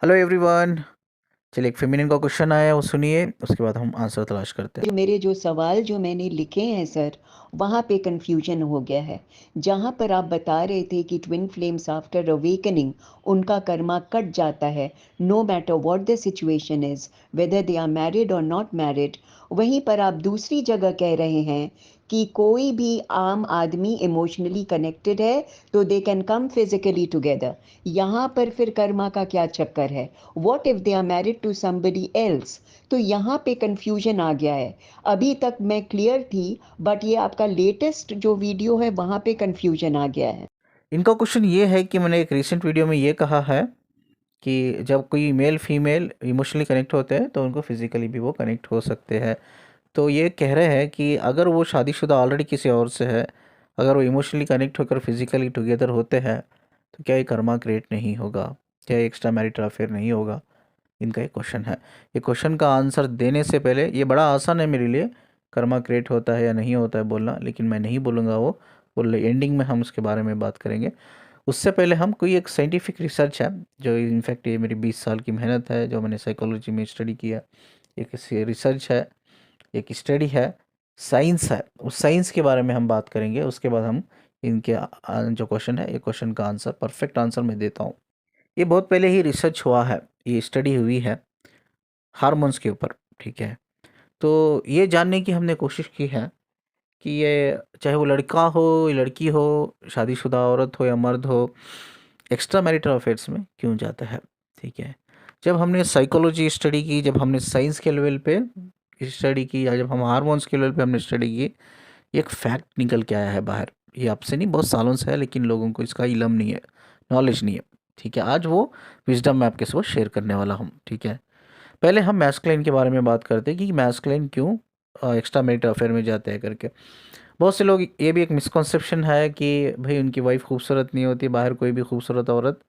Hello everyone. चलिए एक feminine का क्वेश्चन आया है वो सुनिए, उसके बाद हम आंसर तलाश करते हैं। मेरे जो सवाल जो मैंने लिखे हैं सर, वहाँ पे कंफ्यूजन हो गया है। जहाँ पर आप बता रहे थे कि ट्विन फ्लेम्स आफ्टर अवेकनिंग उनका कर्मा कट जाता है, no matter what the situation is, whether they are married or not married. वहीं पर आप दूसरी जगह कह रहे हैं कि कोई भी आम आदमी इमोशनली कनेक्टेड है तो they can come physically together. यहाँ पर फिर कर्मा का क्या चक्कर है? What if they are married to somebody else? तो यहाँ पे कंफ्यूजन आ गया है। अभी तक मैं क्लियर थी, बट ये आपका लेटेस्ट जो वीडियो है वहाँ पे कंफ्यूजन आ गया है। इनका क्वेश्चन ये है कि मैंने एक रिसेंट वीडियो में ये कहा है कि जब कोई मेल फीमेल इमोशनली कनेक्ट होते हैं तो उनको फिजिकली भी वो कनेक्ट हो सकते हैं। तो ये कह रहे हैं कि अगर वो शादीशुदा ऑलरेडी किसी और से है, अगर वो इमोशनली कनेक्ट होकर फिजिकली टुगेदर होते हैं तो क्या ये कर्मा क्रिएट नहीं होगा, क्या ये एक्स्ट्रा मैरिटल अफेयर नहीं होगा? इनका एक क्वेश्चन है। ये क्वेश्चन का आंसर देने से पहले, ये बड़ा आसान है मेरे लिए, कर्मा क्रिएट होता है या नहीं होता है बोलना, लेकिन मैं नहीं बोलूँगा वो एंडिंग में हम उसके बारे में बात करेंगे। उससे पहले हम कोई एक साइंटिफिक रिसर्च है, जो इनफैक्ट ये मेरी 20 साल की मेहनत है, जो मैंने साइकोलॉजी में स्टडी किया। एक रिसर्च है, एक स्टडी है, साइंस है, उस साइंस के बारे में हम बात करेंगे। उसके बाद हम इनके जो क्वेश्चन है, ये क्वेश्चन का आंसर, परफेक्ट आंसर मैं देता हूँ। ये बहुत पहले ही रिसर्च हुआ है, ये स्टडी हुई है हार्मोन्स के ऊपर, ठीक है। तो ये जानने की हमने कोशिश की है कि ये चाहे वो लड़का हो या लड़की हो, शादीशुदा औरत हो या मर्द हो, एक्स्ट्रा मैरिटल अफेयर्स में क्यों जाता है, ठीक है। जब हमने साइकोलॉजी स्टडी की, जब हमने साइंस के लेवल पे स्टडी की, या जब हम हार्मोन्स के लेवल पे हमने स्टडी की, एक फैक्ट निकल के आया है बाहर। ये आपसे नहीं, बहुत सालों से है, लेकिन लोगों को इसका इलम नहीं है, नॉलेज नहीं है, ठीक है। आज वो विजडम मैं आपके साथ शेयर करने वाला हूँ, ठीक है। पहले हम मैस्कुलिन के बारे में बात करते हैं कि मैस्कुलिन क्यों एक्स्ट्रा मैरिटल अफेयर में जाते हैं करके। बहुत से लोग, ये भी एक मिसकॉन्सेप्शन है कि भाई उनकी वाइफ खूबसूरत नहीं होती, बाहर कोई भी खूबसूरत औरत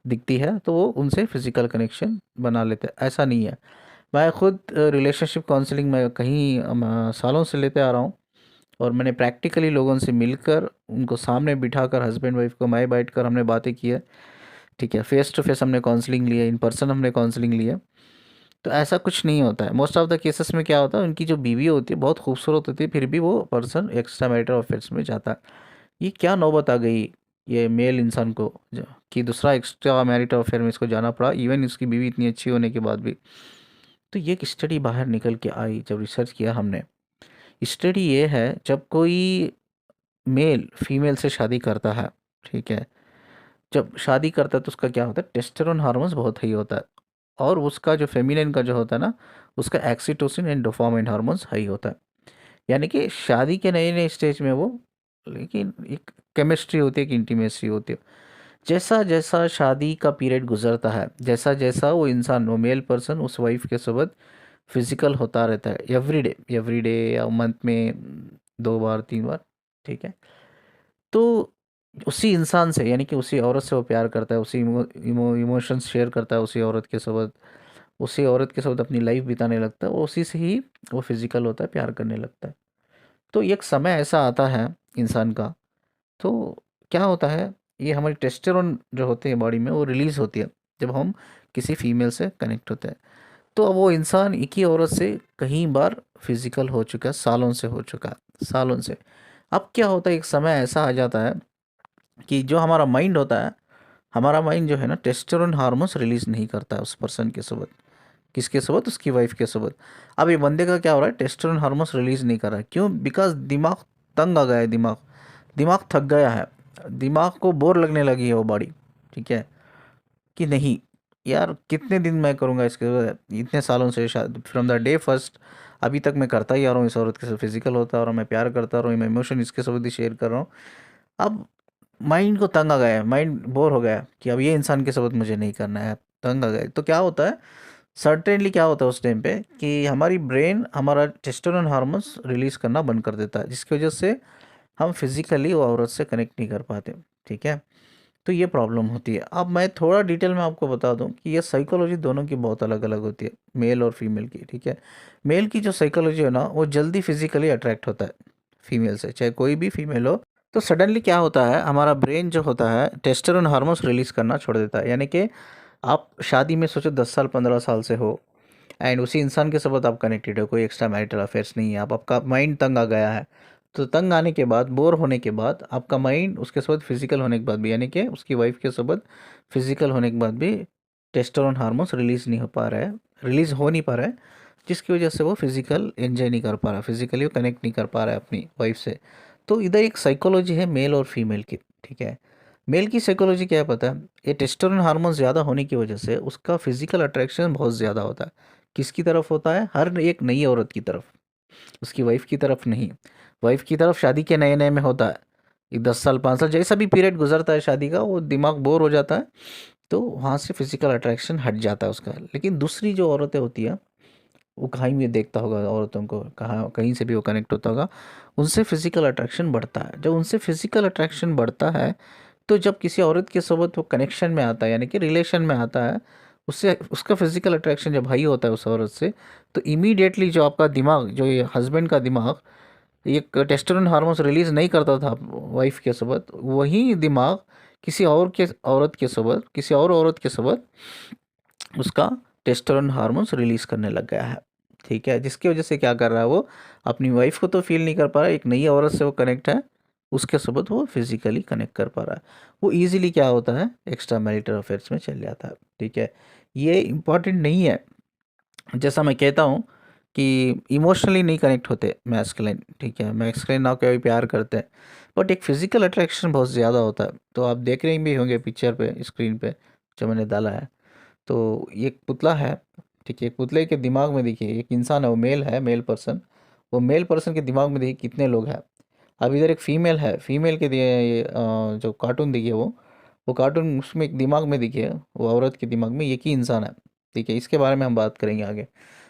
दिखती है तो वो उनसे फिजिकल कनेक्शन बना लेते हैं। ऐसा नहीं है। मैं खुद रिलेशनशिप काउंसलिंग में कहीं सालों से लेते आ रहा हूँ, और मैंने प्रैक्टिकली लोगों से मिलकर, उनको सामने बिठाकर, हस्बैंड वाइफ को मैं बैठ कर हमने बातें की है, ठीक है। फेस टू फेस हमने काउंसलिंग ली है, इन पर्सन हमने काउंसलिंग ली है। तो ऐसा कुछ नहीं होता है। मोस्ट ऑफ द केसेस में क्या होता है, उनकी जो बीवी होती है बहुत खूबसूरत होती है, फिर भी वो पर्सन एक्स्ट्रा मैरिटल अफेयर्स में जाता है। ये क्या नौबत आ गई ये मेल इंसान को, कि दूसरा एक्स्ट्रा मैरिटल अफेयर में इसको जाना पड़ा, इवन इसकी बीवी इतनी अच्छी होने के बाद भी। तो ये एक स्टडी बाहर निकल के आई, जब रिसर्च किया हमने। स्टडी ये है, जब कोई मेल फीमेल से शादी करता है, ठीक है, जब शादी करता है तो उसका क्या होता है, टेस्टोस्टेरोन हार्मोन्स बहुत हाई होता है, और उसका जो फेमिनिन का जो होता है ना, उसका एक्सीटोसिन एंड डोपामाइन हार्मोन्स हाई होता है। यानी कि शादी के नए नए स्टेज में वो, लेकिन एक केमिस्ट्री होती है, एक इंटीमेसी होती है। जैसा जैसा शादी का पीरियड गुजरता है, जैसा जैसा वो इंसान, वो मेल पर्सन उस वाइफ के साथ फिजिकल होता रहता है, एवरी डे या मंथ में 2 बार 3 बार, ठीक है। तो उसी इंसान से, यानी कि उसी औरत से वो प्यार करता है, उसी इमोशंस शेयर करता है उसी औरत के साथ, उसी औरत के साथ अपनी लाइफ बिताने लगता है, वो उसी से ही वो फिजिकल होता है, प्यार करने लगता है। तो एक समय ऐसा आता है इंसान का, तो क्या होता है, ये हमारी टेस्टोस्टेरोन जो होते हैं बॉडी में, वो रिलीज होती है जब हम किसी फीमेल से कनेक्ट होते हैं। तो अब वो इंसान एक ही औरत से कई बार फिजिकल हो चुका है, सालों से हो चुका है, सालों से। अब क्या होता है, एक समय ऐसा आ जाता है कि जो हमारा माइंड होता है, हमारा माइंड जो है ना, टेस्टोस्टेरोन हार्मोन्स रिलीज नहीं करता है उस पर्सन के सबक, किसके सबक, उसकी वाइफ के सबक। अब ये बंदे का क्या हो रहा है, टेस्टोस्टेरोन हार्मोन्स रिलीज नहीं कर रहा है, क्यों? बिकॉज दिमाग तंग आ गया है, दिमाग दिमाग थक गया है, दिमाग को बोर लगने लगी है वो बॉडी, ठीक है। कि नहीं यार, कितने दिन मैं करूँगा इसके बाद, इतने सालों से शायद फ्रॉम द डे फर्स्ट अभी तक मैं करता ही आ रहा हूँ, इस औरत के साथ फिजिकल होता आ रहा हूँ, मैं प्यार करता रहा हूँ, मैं इमोशन इसके साथ ही शेयर कर रहा हूँ। अब माइंड को तंग आ गया है, माइंड बोर हो गया है कि अब ये इंसान के साथ मुझे नहीं करना है, तंग आ गए। तो क्या होता है, सर्टेनली क्या होता है उस टाइम पे, कि हमारी ब्रेन हमारा टेस्टोस्टेरोन हार्मोन्स रिलीज करना बंद कर देता है, जिसकी वजह से हम फिजिकली वो औरत से कनेक्ट नहीं कर पाते, ठीक है। तो ये प्रॉब्लम होती है। अब मैं थोड़ा डिटेल में आपको बता दूं कि ये साइकोलॉजी दोनों की बहुत अलग अलग होती है, मेल और फीमेल की, ठीक है। मेल की जो साइकोलॉजी है ना, वो जल्दी फिजिकली अट्रैक्ट होता है फीमेल से, चाहे कोई भी फीमेल हो। तो सडनली क्या होता है, हमारा ब्रेन जो होता है टेस्टोस्टेरोन हार्मोन्स रिलीज करना छोड़ देता है, यानी कि आप शादी में सोचो 10 साल 15 साल से हो, एंड उसी इंसान के साथ आप कनेक्टेड हो, कोई एक्स्ट्रा मैरिटल अफेयर्स नहीं है, आप आपका माइंड तंग आ गया है, तो तंग आने के बाद, बोर होने के बाद, आपका माइंड उसके साथ फिजिकल होने के बाद भी, यानी कि उसकी वाइफ के साथ फिजिकल होने के बाद भी टेस्टोस्टेरोन हार्मोन्स रिलीज नहीं हो पा रहा है, रिलीज हो नहीं पा रहा है, जिसकी वजह से वो फिजिकल एंजॉय नहीं कर पा रहा, फिजिकली वो कनेक्ट नहीं कर पा रहा है अपनी वाइफ से। तो इधर एक साइकोलॉजी है मेल और फीमेल की, ठीक है। मेल की साइकोलॉजी क्या है पता है, ये टेस्टोस्टेरोन हार्मोन ज़्यादा होने की वजह से उसका फिजिकल अट्रैक्शन बहुत ज़्यादा होता है। किसकी तरफ होता है? हर एक नई औरत की तरफ, उसकी वाइफ की तरफ नहीं। वाइफ की तरफ शादी के नए नए में होता है, ये 10 साल 5 साल जैसा भी पीरियड गुजरता है शादी का, वो दिमाग बोर हो जाता है, तो वहाँ से फिजिकल अट्रैक्शन हट जाता है उसका। लेकिन दूसरी जो औरतें होती हैं, वो कहीं भी देखता होगा औरतों को, कहाँ कहीं से भी वो कनेक्ट होता होगा, उनसे फिजिकल अट्रैक्शन बढ़ता है। जब उनसे फिजिकल अट्रैक्शन बढ़ता है, तो जब किसी औरत के साथ वो कनेक्शन में आता है, यानी कि रिलेशन में आता है, उससे उसका फिजिकल अट्रैक्शन जब हाई होता है उस औरत से, तो इमीडिएटली जो आपका दिमाग, जो ये हस्बैंड का दिमाग, ये टेस्टोस्टेरोन हार्मोन्स रिलीज नहीं करता था वाइफ के साथ, वही दिमाग किसी और के औरत के साथ, किसी और औरत के साथ उसका टेस्टोस्टेरोन हार्मोन्स रिलीज करने लग गया है, ठीक है। जिसकी वजह से क्या कर रहा है, वो अपनी वाइफ को तो फील नहीं कर पा रहा है, एक नई औरत से वो कनेक्ट है, उसके साथ वो फिजिकली कनेक्ट कर पा रहा है, वो इजीली क्या होता है, एक्स्ट्रा मैरिटल अफेयर्स में चल जाता है, ठीक है। ये इम्पॉर्टेंट नहीं है, जैसा मैं कहता हूँ कि इमोशनली नहीं कनेक्ट होते मैस्कुलिन, ठीक है, मैस्कुलिन ना क्या भी प्यार करते हैं, बट एक फिजिकल अट्रैक्शन बहुत ज़्यादा होता है। तो आप देख रहे भी होंगे पिक्चर पे, स्क्रीन पे जो मैंने डाला है, तो ये एक पुतला है, ठीक है। एक पुतले के दिमाग में देखिए, एक इंसान है, वो मेल है, मेल पर्सन, वो मेल पर्सन के दिमाग में देखिए कितने लोग हैं। अब इधर एक फीमेल है, फीमेल के दिए जो कार्टून देखिए, वो कार्टून उसमें एक दिमाग में देखिए, वो औरत के दिमाग में एक ही इंसान है, ठीक है। इसके बारे में हम बात करेंगे आगे,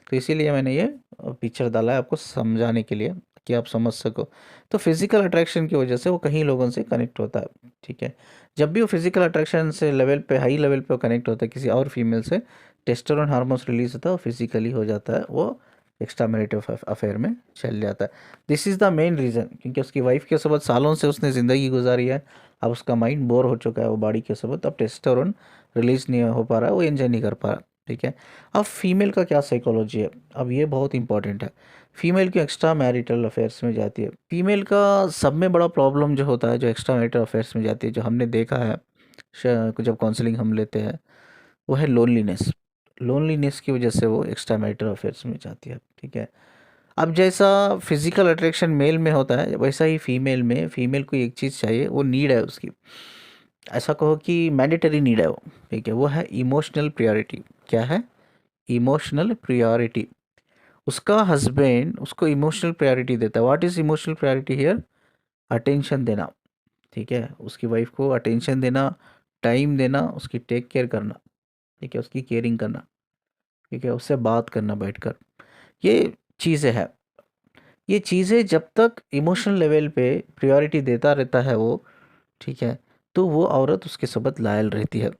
तो इसीलिए मैंने ये पिक्चर डाला है आपको समझाने के लिए, कि आप समझ सको। तो फिजिकल अट्रैक्शन की वजह से वो कहीं लोगों से कनेक्ट होता है, ठीक है। जब भी वो फिजिकल अट्रैक्शन से लेवल पे, हाई लेवल पे कनेक्ट होता है किसी और फीमेल से, टेस्टोस्टेरोन हार्मोन्स रिलीज होता है, वो फिजिकली हो जाता है, वो एक्स्ट्रा मैरिटल अफेयर में चल जाता है। This is the main reason, क्योंकि उसकी वाइफ के साथ सालों से उसने ज़िंदगी गुजारी है, अब उसका माइंड बोर हो चुका है वो बॉडी के साथ, अब टेस्टोस्टेरोन रिलीज नहीं हो पा रहा है, वो एंजॉय नहीं कर पा रहा, ठीक है। अब फीमेल का क्या साइकोलॉजी है, अब ये बहुत इंपॉर्टेंट है। फीमेल क्यों एक्स्ट्रा मैरिटल अफेयर्स में जाती है? फीमेल का सब में बड़ा प्रॉब्लम जो होता है, जो एक्स्ट्रा मैरिटल अफेयर्स में जाती है, जो हमने देखा है जब काउंसलिंग हम लेते हैं, वो है लोनलीनेस। लोनलीनेस की वजह से वो एक्स्ट्रा मैरिटल अफेयर्स में जाती है, ठीक है। अब जैसा फिजिकल अट्रैक्शन मेल में होता है, वैसा ही फीमेल में, फीमेल को एक चीज़ चाहिए, वो नीड है उसकी, ऐसा कहो कि मैंडेटरी नीड है वो, ठीक है, वो है इमोशनल प्रायोरिटी। क्या है? Emotional priority. उसका हस्बैंड उसको इमोशनल प्रायोरिटी देता है। What is emotional priority here? Attention देना, ठीक है, उसकी वाइफ को अटेंशन देना, टाइम देना, उसकी टेक केयर करना, ठीक है, उसकी केयरिंग करना, ठीक है, उससे बात करना बैठकर, ये चीज़ें हैं। ये चीज़ें जब तक इमोशनल लेवल पे प्रायोरिटी देता रहता है वो, ठीक है, तो वो औरत उसके साथ लॉयल रहती है।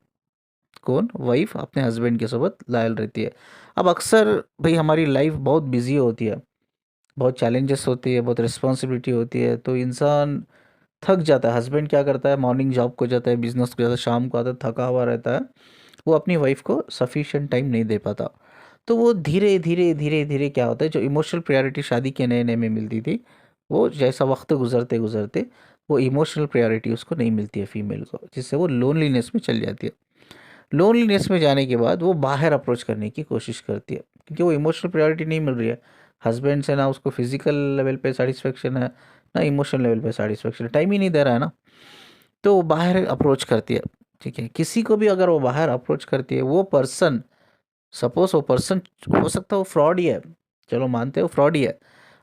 कौन? वाइफ अपने हस्बैंड के साथ लॉयल रहती है। अब अक्सर भाई हमारी लाइफ बहुत बिजी होती है, बहुत चैलेंजेस होती है, बहुत रिस्पॉन्सिबिलिटी होती है, तो इंसान थक जाता है। हस्बैंड क्या करता है, मॉर्निंग जॉब को जाता है, बिजनेस को जाता है, शाम को आता है, थका हुआ रहता है, वो अपनी वाइफ को सफिशिएंट टाइम नहीं दे पाता। तो वो धीरे धीरे धीरे धीरे क्या होता है, जो इमोशनल प्रायोरिटी शादी के नए नए में मिलती थी, वो जैसा वक्त गुजरते गुजरते वो इमोशनल प्रायोरिटी उसको नहीं मिलती है फीमेल को, जिससे वो लोनलीनेस में चल जाती है। लोनलीनेस में जाने के बाद वो बाहर अप्रोच करने की कोशिश करती है, क्योंकि वो इमोशनल प्रायोरिटी नहीं मिल रही है हस्बैंड से, ना उसको फिजिकल लेवल पे सेटिस्फेक्शन है, ना इमोशनल लेवल पे सेटिस्फेक्शन, टाइम ही नहीं दे रहा है ना, तो वो बाहर अप्रोच करती है, ठीक है। किसी को भी अगर वो बाहर अप्रोच करती है, वो पर्सन, सपोज वो पर्सन हो सकता है वो फ्रॉड ही है, चलो मानते हैं वो फ्रॉड ही है,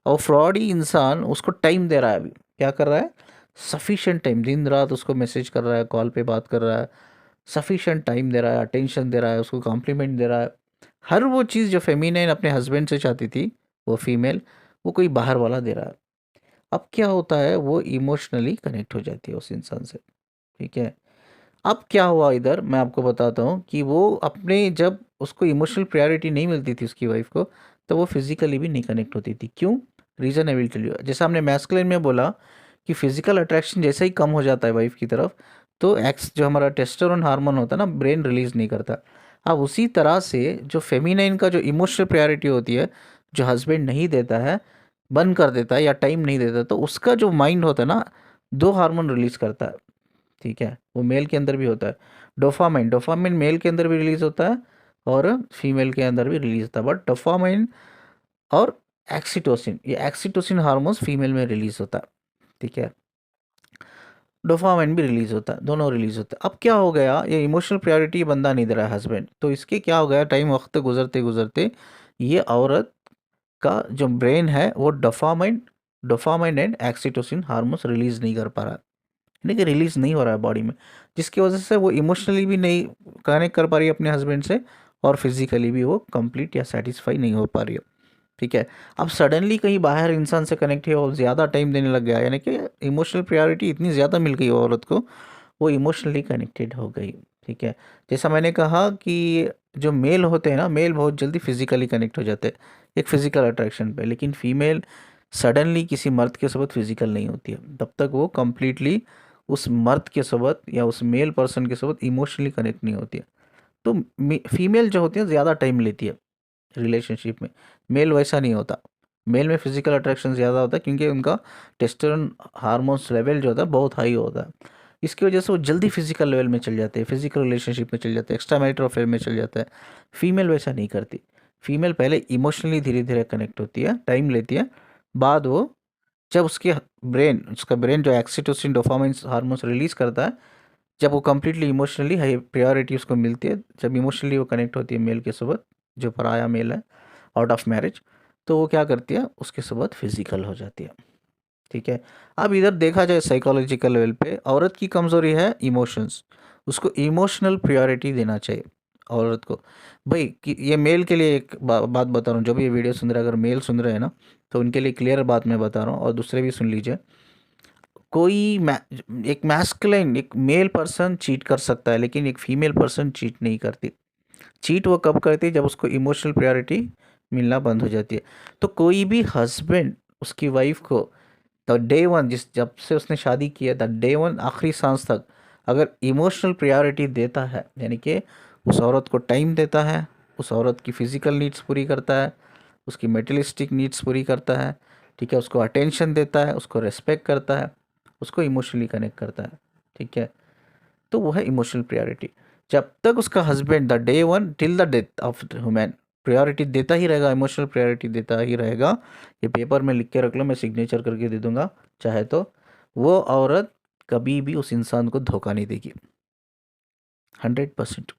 और फ्रॉड ही इंसान उसको टाइम दे रहा है, अभी क्या कर रहा है, सफिशिएंट टाइम, दिन रात उसको मैसेज कर रहा है, कॉल पे बात कर रहा है, सफिशिएंट टाइम दे रहा है, अटेंशन दे रहा है, उसको कॉम्प्लीमेंट दे रहा है, हर वो चीज़ जो फेमिनाइन अपने हस्बैंड से चाहती थी, वो फीमेल, वो कोई बाहर वाला दे रहा है। अब क्या होता है, वो इमोशनली कनेक्ट हो जाती है उस इंसान से, ठीक है। अब क्या हुआ इधर, मैं आपको बताता हूँ कि वो अपने, जब उसको इमोशनल प्रायोरिटी नहीं मिलती थी उसकी वाइफ को, तो वो फिजिकली भी नहीं कनेक्ट होती थी। क्यों? Reason I will tell you. जैसा हमने मैस्कुलिन में बोला कि फिजिकल अट्रैक्शन जैसे ही कम हो जाता है वाइफ की तरफ, तो एक्स जो हमारा टेस्टोस्टेरोन हार्मोन होता है ना, ब्रेन रिलीज नहीं करता। अब उसी तरह से जो फेमिनाइन का जो इमोशनल प्रायोरिटी होती है, जो हस्बैंड नहीं देता है, बंद कर देता है या टाइम नहीं देता, तो उसका जो माइंड होता है ना, दो हार्मोन रिलीज करता है। ठीक है, वो मेल के अंदर भी होता है। डोपामाइन, डोपामाइन मेल के अंदर भी रिलीज होता है और फीमेल के अंदर भी रिलीज होता है, बट डोपामाइन और एक्सीटोसिन, ये एक्सीटोसिन हार्मोन्स फीमेल में रिलीज होता है। ठीक है, डोपामाइन भी रिलीज होता है, दोनों रिलीज होता है। अब क्या हो गया, ये इमोशनल प्रायोरिटी बंदा नहीं दे रहा है हस्बैंड, तो इसके क्या हो गया, टाइम वक्त गुजरते गुजरते ये औरत का जो ब्रेन है वो dopamine dopamine and oxytocin hormones release नहीं कर पा रहा है, यानी कि रिलीज नहीं हो रहा है बॉडी में, जिसकी वजह से वो इमोशनली भी नहीं कनेक्ट कर पा रही है अपने हस्बैंड से, और फिजिकली भी वो कंप्लीट या सेटिस्फाई नहीं हो पा रही है। ठीक है, अब सडनली कहीं बाहर इंसान से कनेक्ट है और ज़्यादा टाइम देने लग गया, यानी कि इमोशनल प्रायोरिटी इतनी ज़्यादा मिल गई औरत को, वो इमोशनली कनेक्टेड हो गई। ठीक है, जैसा मैंने कहा कि जो मेल होते हैं ना, मेल बहुत जल्दी फिजिकली कनेक्ट हो जाते हैं एक फिजिकल अट्रैक्शन पे, लेकिन फीमेल सडनली किसी मर्द के साथ फिजिकल नहीं होती है, तब तक वो कंप्लीटली उस मर्द के साथ या उस मेल पर्सन के साथ इमोशनली कनेक्ट नहीं होती है। तो फीमेल जो होती है ज़्यादा टाइम लेती है रिलेशनशिप में, मेल वैसा नहीं होता। मेल में फिजिकल अट्रैक्शन ज़्यादा होता है क्योंकि उनका टेस्टोस्टेरोन हार्मोन्स लेवल जो होता है बहुत हाई होता है, इसकी वजह से वो जल्दी फिजिकल लेवल में चल जाते हैं, फिजिकल रिलेशनशिप में चल जाते हैं, एक्स्ट्रा मैरिटल अफेयर में चल जाता है। फीमेल वैसा नहीं करती, फीमेल पहले इमोशनली धीरे धीरे कनेक्ट होती है, टाइम लेती है, बाद वो जब उसका ब्रेन जो एक्सीटोसिन डोपामाइन हार्मोन्स रिलीज करता है, जब वो कम्प्लीटली इमोशनली हाई प्रायोरिटी उसको मिलती है, जब इमोशनली वो कनेक्ट होती है मेल के साथ, जो पराया मेल है आउट ऑफ मैरिज, तो वो क्या करती है, उसके साथ फिजिकल हो जाती है। ठीक है, अब इधर देखा जाए साइकोलॉजिकल लेवल पे, औरत की कमज़ोरी है इमोशंस, उसको इमोशनल प्रायोरिटी देना चाहिए औरत को। भाई कि ये मेल के लिए एक बात बता रहा हूँ, जो भी ये वीडियो सुन रहे हैं, अगर मेल सुन रहे हैं ना, तो उनके लिए क्लियर बात मैं बता रहा हूँ, और दूसरे भी सुन लीजिए। एक मैस्कुलिन, एक मेल पर्सन चीट कर सकता है, लेकिन एक फीमेल पर्सन चीट नहीं करती। चीट वो कब करती है, जब उसको इमोशनल प्रायोरिटी मिलना बंद हो जाती है। तो कोई भी हस्बैंड उसकी वाइफ को द डे वन, जब से उसने शादी की है, द डे वन आखिरी सांस तक अगर इमोशनल प्रायोरिटी देता है, यानी कि उस औरत को टाइम देता है, उस औरत की फ़िज़िकल नीड्स पूरी करता है, उसकी मेटेरियलिस्टिक नीड्स पूरी करता है, ठीक है, उसको अटेंशन देता है, उसको रेस्पेक्ट करता है, उसको इमोशनली कनेक्ट करता है, ठीक है, तो वो है इमोशनल प्रायोरिटी। जब तक उसका husband the day one till the death of human priority देता ही रहेगा, इमोशनल प्रायोरिटी देता ही रहेगा, ये पेपर में लिख के रख लो, मैं सिग्नेचर करके दे दूंगा चाहे तो, वो औरत कभी भी उस इंसान को धोखा नहीं देगी। 100%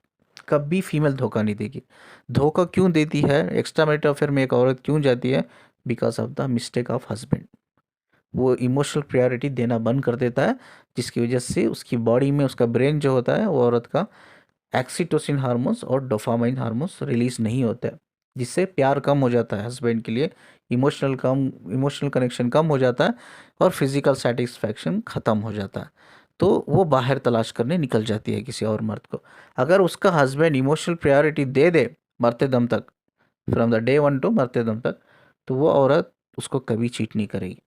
कभी फीमेल धोखा नहीं देगी। धोखा क्यों देती है, एक्स्ट्रा मैरिटल अफेयर में एक औरत क्यों जाती है, because of the mistake of husband. वो इमोशनल प्रायोरिटी देना बंद कर देता है, जिसकी वजह से उसकी बॉडी में उसका ब्रेन जो होता है, वो औरत का एक्सीटोसिन हार्मोन्स और डोपामाइन हार्मोन्स रिलीज नहीं होते, जिससे प्यार कम हो जाता है हस्बैंड के लिए, इमोशनल कनेक्शन कम हो जाता है, और फिजिकल सेटिस्फैक्शन ख़त्म हो जाता है। तो वो बाहर तलाश करने निकल जाती है किसी और मर्द को। अगर उसका हस्बैंड इमोशनल प्रायोरिटी दे दे मरते दम तक, from the day one two मरते दम तक, तो वो औरत उसको कभी चीट नहीं करेगी,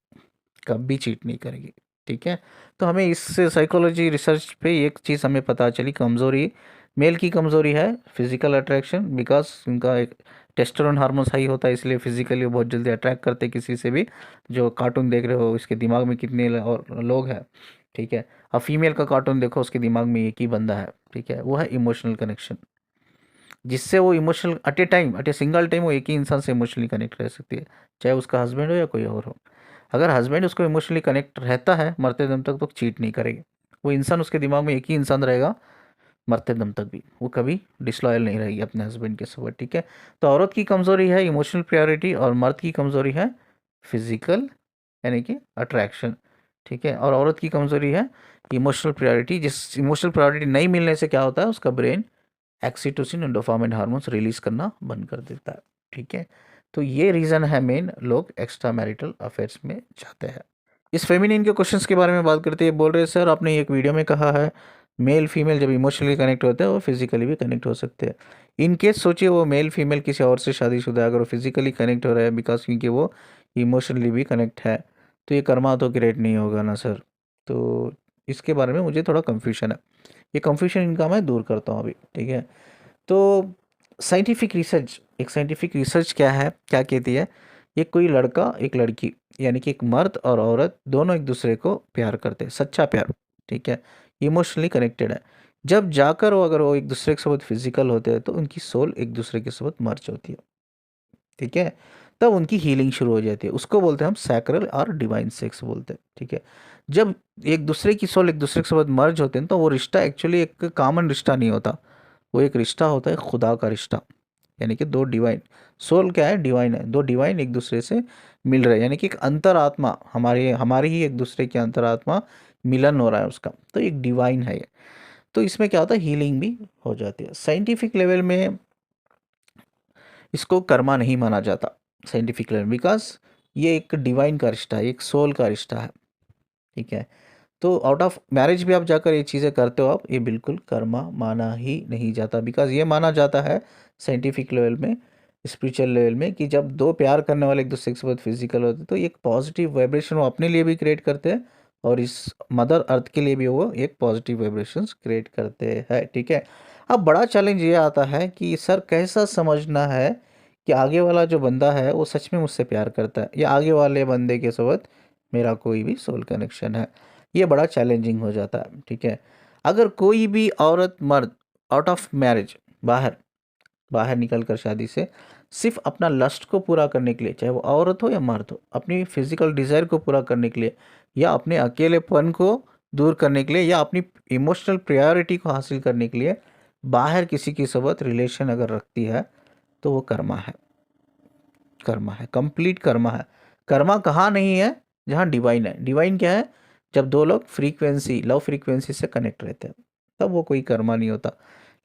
कभी चीट नहीं करेगी। ठीक है, तो हमें इस साइकोलॉजी रिसर्च पे एक चीज़ हमें पता चली, कमज़ोरी मेल की कमज़ोरी है फिजिकल अट्रैक्शन, बिकॉज उनका एक टेस्टोस्टेरोन हार्मोन्स हाई होता है, इसलिए फिजिकली वो बहुत जल्दी अट्रैक्ट करते हैं किसी से भी। जो कार्टून देख रहे हो, इसके दिमाग में कितने और लोग हैं, ठीक है, अब फीमेल का कार्टून देखो, उसके दिमाग में एक ही बंदा है, ठीक है, वो है इमोशनल कनेक्शन, जिससे वो emotional at a single time वो एक ही इंसान से इमोशनली कनेक्ट रह सकती है, चाहे उसका हस्बैंड हो या कोई और हो। अगर हस्बैंड उसको इमोशनली कनेक्ट रहता है मरते दम तक, तो चीट नहीं करेगी, वो इंसान उसके दिमाग में एक ही इंसान रहेगा मरते दम तक भी, वो कभी डिसलॉयल नहीं रहेगी अपने हस्बैंड के साथ। ठीक है, तो औरत की कमज़ोरी है इमोशनल प्रायोरिटी, और मर्द की कमज़ोरी है फिजिकल, यानी कि अट्रैक्शन। ठीक है, और औरत की कमज़ोरी है इमोशनल प्रायोरिटी, जिस इमोशनल प्रायोरिटी नहीं मिलने से क्या होता है, उसका ब्रेन एक्सीटोसिन और डोपामाइन हार्मोन्स रिलीज करना बंद कर देता है। ठीक है, तो ये रीज़न है मेन, लोग एक्स्ट्रा मैरिटल अफेयर्स में जाते हैं। इस फेमिनिन के क्वेश्चंस के बारे में बात करते हैं, बोल रहे हैं सर आपने एक वीडियो में कहा है मेल फीमेल जब इमोशनली कनेक्ट होते हैं वो फिजिकली भी कनेक्ट हो सकते हैं। इन केस सोचिए वो मेल फीमेल किसी और से शादीशुदा है, अगर वो फिजिकली कनेक्ट हो रहा है बिकॉज क्योंकि वो इमोशनली भी कनेक्ट है, तो ये कर्मा तो ग्रेट नहीं होगा ना सर। तो इसके बारे में मुझे थोड़ा कन्फ्यूजन है। ये कन्फ्यूजन इनका मैं दूर करता हूँ अभी, ठीक है। तो साइंटिफिक रिसर्च, एक साइंटिफिक रिसर्च क्या है, क्या कहती है, एक कोई लड़का एक लड़की, यानी कि एक मर्द और औरत दोनों एक दूसरे को प्यार करते हैं, सच्चा प्यार, ठीक है, इमोशनली कनेक्टेड है। जब जाकर वो अगर वो एक दूसरे के साथ फिजिकल होते हैं तो उनकी सोल एक दूसरे के साथ मर्ज होती है, ठीक है। तब उनकी हीलिंग शुरू हो जाती है, उसको बोलते हैं हम सैक्रल और डिवाइन सेक्स बोलते हैं, ठीक है। जब एक दूसरे की सोल एक दूसरे के साथ मर्ज होते हैं तो वो रिश्ता एक्चुअली एक कॉमन रिश्ता नहीं होता, वो एक रिश्ता होता है खुदा का रिश्ता, यानी कि दो डिवाइन, सोल क्या है, डिवाइन है, दो डिवाइन एक दूसरे से मिल रहे हैं, यानी कि एक अंतरात्मा, हमारी हमारी ही एक दूसरे की अंतरात्मा मिलन हो रहा है उसका, तो एक डिवाइन है ये। तो इसमें क्या होता है, हीलिंग भी हो जाती है। साइंटिफिक लेवल में इसको कर्मा नहीं माना जाता, साइंटिफिक लेवल, बिकॉज ये एक डिवाइन का रिश्ता है, एक सोल का रिश्ता है, ठीक है। तो आउट ऑफ मैरिज भी आप जाकर ये चीज़ें करते हो आप, ये बिल्कुल कर्मा माना ही नहीं जाता, बिकॉज ये माना जाता है साइंटिफिक लेवल में, स्पिरिचुअल लेवल में, कि जब दो प्यार करने वाले एक दूसरे के साथ फिजिकल होते हैं तो एक पॉजिटिव वाइब्रेशन वो अपने लिए भी क्रिएट करते हैं और इस मदर अर्थ के लिए भी वो एक पॉजिटिव वाइब्रेशंस क्रिएट करते हैं, ठीक है। अब बड़ा चैलेंज ये आता है कि सर कैसा समझना है कि आगे वाला जो बंदा है वो सच में मुझसे प्यार करता है या आगे वाले बंदे के साथ मेरा कोई भी सोल कनेक्शन है, ये बड़ा चैलेंजिंग हो जाता है, ठीक है। अगर कोई भी औरत मर्द आउट ऑफ मैरिज, बाहर बाहर निकल कर शादी से सिर्फ अपना लस्ट को पूरा करने के लिए, चाहे वो औरत हो या मर्द हो, अपनी फिजिकल डिज़ायर को पूरा करने के लिए या अपने अकेलेपन को दूर करने के लिए या अपनी इमोशनल प्रायोरिटी को हासिल करने के लिए बाहर किसी के साथ रिलेशन अगर रखती है तो वो कर्मा है, कर्मा है, कंप्लीट कर्मा है। कर्मा कहाँ नहीं है, जहाँ डिवाइन है। डिवाइन क्या है, जब दो लोग फ्रीक्वेंसी, लव फ्रीक्वेंसी से कनेक्ट रहते हैं तब वो कोई कर्मा नहीं होता।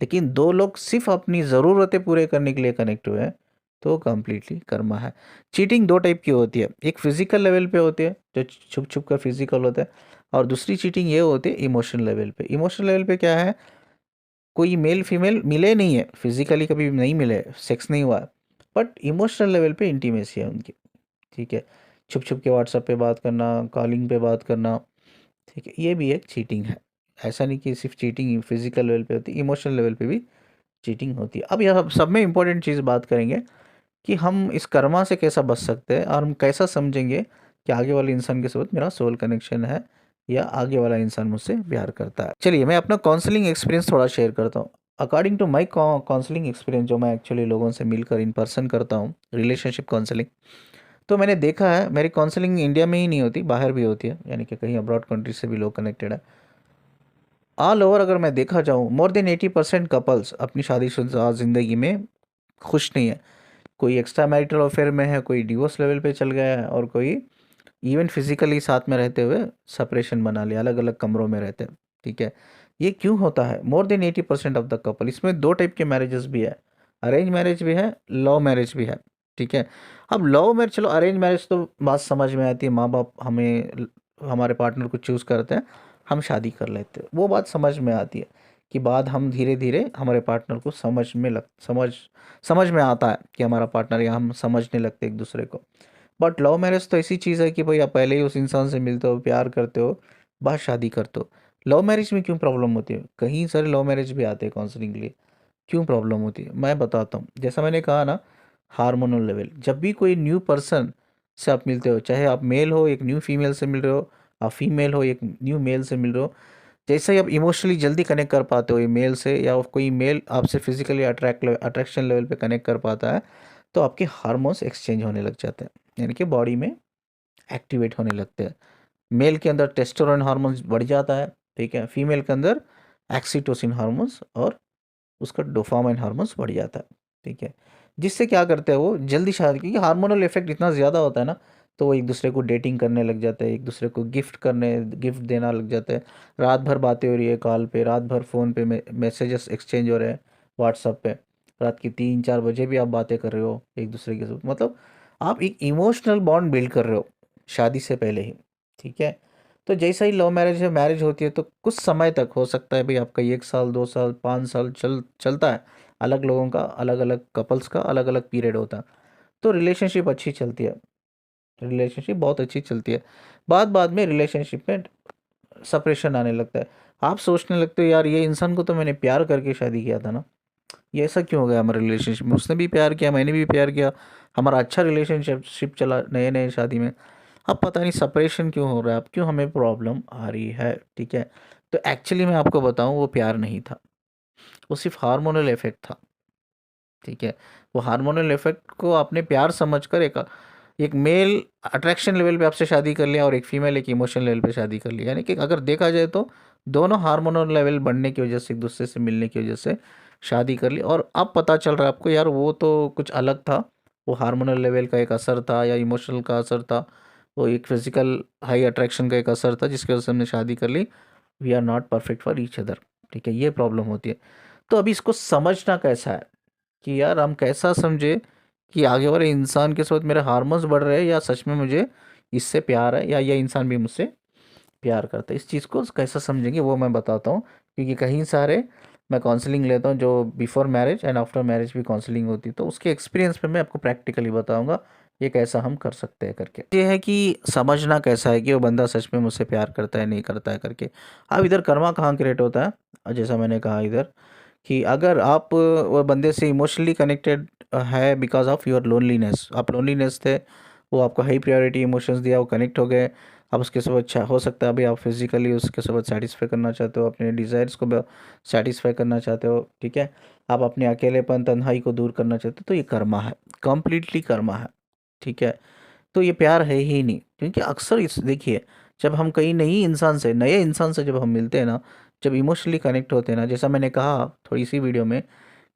लेकिन दो लोग सिर्फ अपनी ज़रूरतें पूरे करने के लिए कनेक्ट हुए हैं तो कंप्लीटली कर्मा है। चीटिंग दो टाइप की होती है, एक फिजिकल लेवल पे होती है जो छुप छुप कर फिजिकल होता है, और दूसरी चीटिंग ये होती है इमोशनल लेवल पे। इमोशनल लेवल पे क्या है, कोई मेल फीमेल मिले नहीं है, फिजिकली कभी नहीं मिले, सेक्स नहीं हुआ, बट इमोशनल लेवल पे इंटीमेसी है उनकी, ठीक है। छुप छुप के व्हाट्सएप पे बात करना, कॉलिंग पे बात करना, ठीक है, ये भी एक चीटिंग है। ऐसा नहीं कि सिर्फ चीटिंग फिजिकल लेवल पे होती है, इमोशनल लेवल पे भी चीटिंग होती है। अब यह सब में इंपॉर्टेंट चीज़ बात करेंगे कि हम इस कर्मा से कैसा बच सकते हैं और हम कैसा समझेंगे कि आगे वाले इंसान के साथ मेरा सोल कनेक्शन है या आगे वाला इंसान मुझसे प्यार करता है। चलिए मैं अपना काउंसलिंग एक्सपीरियंस थोड़ा शेयर करता हूँ। According to my counselling experience, जो मैं एक्चुअली लोगों से मिलकर इन पर्सन करता हूँ, रिलेशनशिप काउंसलिंग, तो मैंने देखा है मेरी काउंसलिंग इंडिया में ही नहीं होती, बाहर भी होती है, यानी कि कहीं अब्रॉड कंट्री से भी लोग कनेक्टेड है। ऑल ओवर अगर मैं देखा जाऊँ, मोर देन 80% कपल्स अपनी शादीशुदा ज़िंदगी में खुश नहीं है। कोई एक्स्ट्रा मैरिटल अफेयर में है, कोई डिवोर्स लेवल पे चल गया है, और कोई इवन फिजिकली साथ में रहते हुए सेपरेशन बना लिया, अलग अलग कमरों में रहते हैं, ठीक है। ये क्यों होता है, more than 80% of the couple, इसमें दो टाइप के मैरिजेस भी है, अरेंज मैरिज भी है, लव मैरिज भी है, ठीक है। अब लव मैरिज, चलो अरेंज मैरिज तो बात समझ में आती है, माँ बाप हमें हमारे पार्टनर को चूज़ करते हैं, हम शादी कर लेते हैं, वो बात समझ में आती है कि बाद हम धीरे धीरे हमारे पार्टनर को समझ में आता है कि हमारा पार्टनर, या हम समझने लगते हैं एक दूसरे को। बट लव मैरिज तो ऐसी चीज़ है कि भाई आप पहले ही उस इंसान से मिलते हो, प्यार करते हो, बाद शादी करते हो। लव मैरिज में क्यों प्रॉब्लम होती है, कहीं सारे लव मैरिज भी आते हैं काउंसलिंग के लिए, क्यों प्रॉब्लम होती है मैं बताता हूँ। जैसा मैंने कहा ना, हार्मोनल लेवल, जब भी कोई न्यू पर्सन से आप मिलते हो, चाहे आप मेल हो एक न्यू फीमेल से मिल रहे हो, आप फीमेल हो एक न्यू मेल से मिल रहे हो, जैसे ही आप इमोशनली जल्दी कनेक्ट कर पाते हो ये मेल से, या कोई मेल आपसे फिजिकली अट्रैक्शन लेवल पे कनेक्ट कर पाता है, तो आपके हार्मोन्स एक्सचेंज होने लग जाते हैं, यानी कि बॉडी में एक्टिवेट होने लगते हैं। मेल के अंदर टेस्टोस्टेरोन हार्मोन्स बढ़ जाता है, ठीक है, फीमेल के अंदर एक्सीटोसिन हार्मोन्स और उसका डोपामाइन हार्मोन्स बढ़ जाता है, ठीक है। जिससे क्या करते हैं वो जल्दी शादी, क्योंकि हार्मोनल इफेक्ट इतना ज़्यादा होता है ना, तो वो एक दूसरे को डेटिंग करने लग जाते हैं, एक दूसरे को गिफ्ट देना लग जाते हैं, रात भर बातें हो रही है कॉल पे, रात भर फ़ोन पे मैसेजेस एक्सचेंज हो रहे हैं व्हाट्सअप पे, रात के 3-4 बजे भी आप बातें कर रहे हो एक दूसरे के साथ, मतलब आप एक इमोशनल बॉन्ड बिल्ड कर रहे हो शादी से पहले ही, ठीक है। तो जैसा ही लव मैरिज है, मैरिज होती है तो कुछ समय तक हो सकता है भाई आपका 1 साल 2 साल 5 साल चलता है, अलग लोगों का अलग अलग कपल्स का अलग अलग पीरियड होता है, तो रिलेशनशिप अच्छी चलती है, रिलेशनशिप बहुत अच्छी चलती है। बाद बाद में रिलेशनशिप में सेपरेशन आने लगता है। आप सोचने लगते हो यार ये इंसान को तो मैंने प्यार करके शादी किया था ना, ये ऐसा क्यों हो गया हमारे रिलेशनशिप में, उसने भी प्यार किया मैंने भी प्यार किया, हमारा अच्छा रिलेशनशिप चला नए नए शादी में, अब पता नहीं सेपरेशन क्यों हो रहा है, अब क्यों हमें प्रॉब्लम आ रही है। ठीक है, तो एक्चुअली मैं आपको बताऊं वो प्यार नहीं था, वो सिर्फ हार्मोनल इफेक्ट था। ठीक है, वो हार्मोनल इफेक्ट को आपने प्यार समझकर एक एक मेल अट्रैक्शन लेवल पे आपसे शादी कर लिया और एक फीमेल एक इमोशनल लेवल पे शादी कर लिया, यानी कि अगर देखा जाए तो दोनों हार्मोनल लेवल बढ़ने की वजह से एक दूसरे से मिलने की वजह से शादी कर ली, और अब पता चल रहा है आपको यार वो तो कुछ अलग था, वो हार्मोनल लेवल का एक असर था या इमोशनल का असर था, वो एक फिजिकल हाई अट्रैक्शन का एक असर था जिसकी वजह से हमने शादी कर ली। We are not perfect for each other. ठीक है, ये प्रॉब्लम होती है। तो अभी इसको समझना कैसा है कि यार हम कैसा समझे कि आगे वाले इंसान के साथ मेरे हार्मोन्स बढ़ रहे हैं या सच में मुझे इससे प्यार है या ये इंसान भी मुझसे प्यार करता है, इस चीज़ को कैसा समझेंगे वो मैं बताता हूँ। क्योंकि कहीं सारे मैं काउंसलिंग लेता हूँ जो before marriage and after marriage भी काउंसलिंग होती है, तो उसके एक्सपीरियंस पे मैं आपको प्रैक्टिकली बताऊंगा ये कैसा हम कर सकते हैं करके। ये है कि समझना कैसा है कि वो बंदा सच में मुझसे प्यार करता है नहीं करता है करके। अब इधर कर्मा कहाँ क्रिएट होता है, जैसा मैंने कहा इधर कि अगर आप वो बंदे से इमोशनली कनेक्टेड है बिकॉज ऑफ योर लोनलीनेस, आप लोनलीनेस थे, वो आपको हाई प्रायोरिटी इमोशंस दिया, वो कनेक्ट हो गए, आप उसके साथ अच्छा हो सकता है अभी आप फिजिकली उसके साथ सेटिस्फाई करना चाहते हो, अपने डिज़ायर्स को सेटिस्फाई करना चाहते हो। ठीक है, आप अपने अकेलेपन तन्हाई को दूर करना चाहते हो, तो ये कर्मा है, कंप्लीटली कर्मा है। ठीक है, तो ये प्यार है ही नहीं, क्योंकि अक्सर इस देखिए जब हम कहीं नए इंसान से जब हम मिलते हैं ना, जब इमोशनली कनेक्ट होते हैं ना, जैसा मैंने कहा थोड़ी सी वीडियो में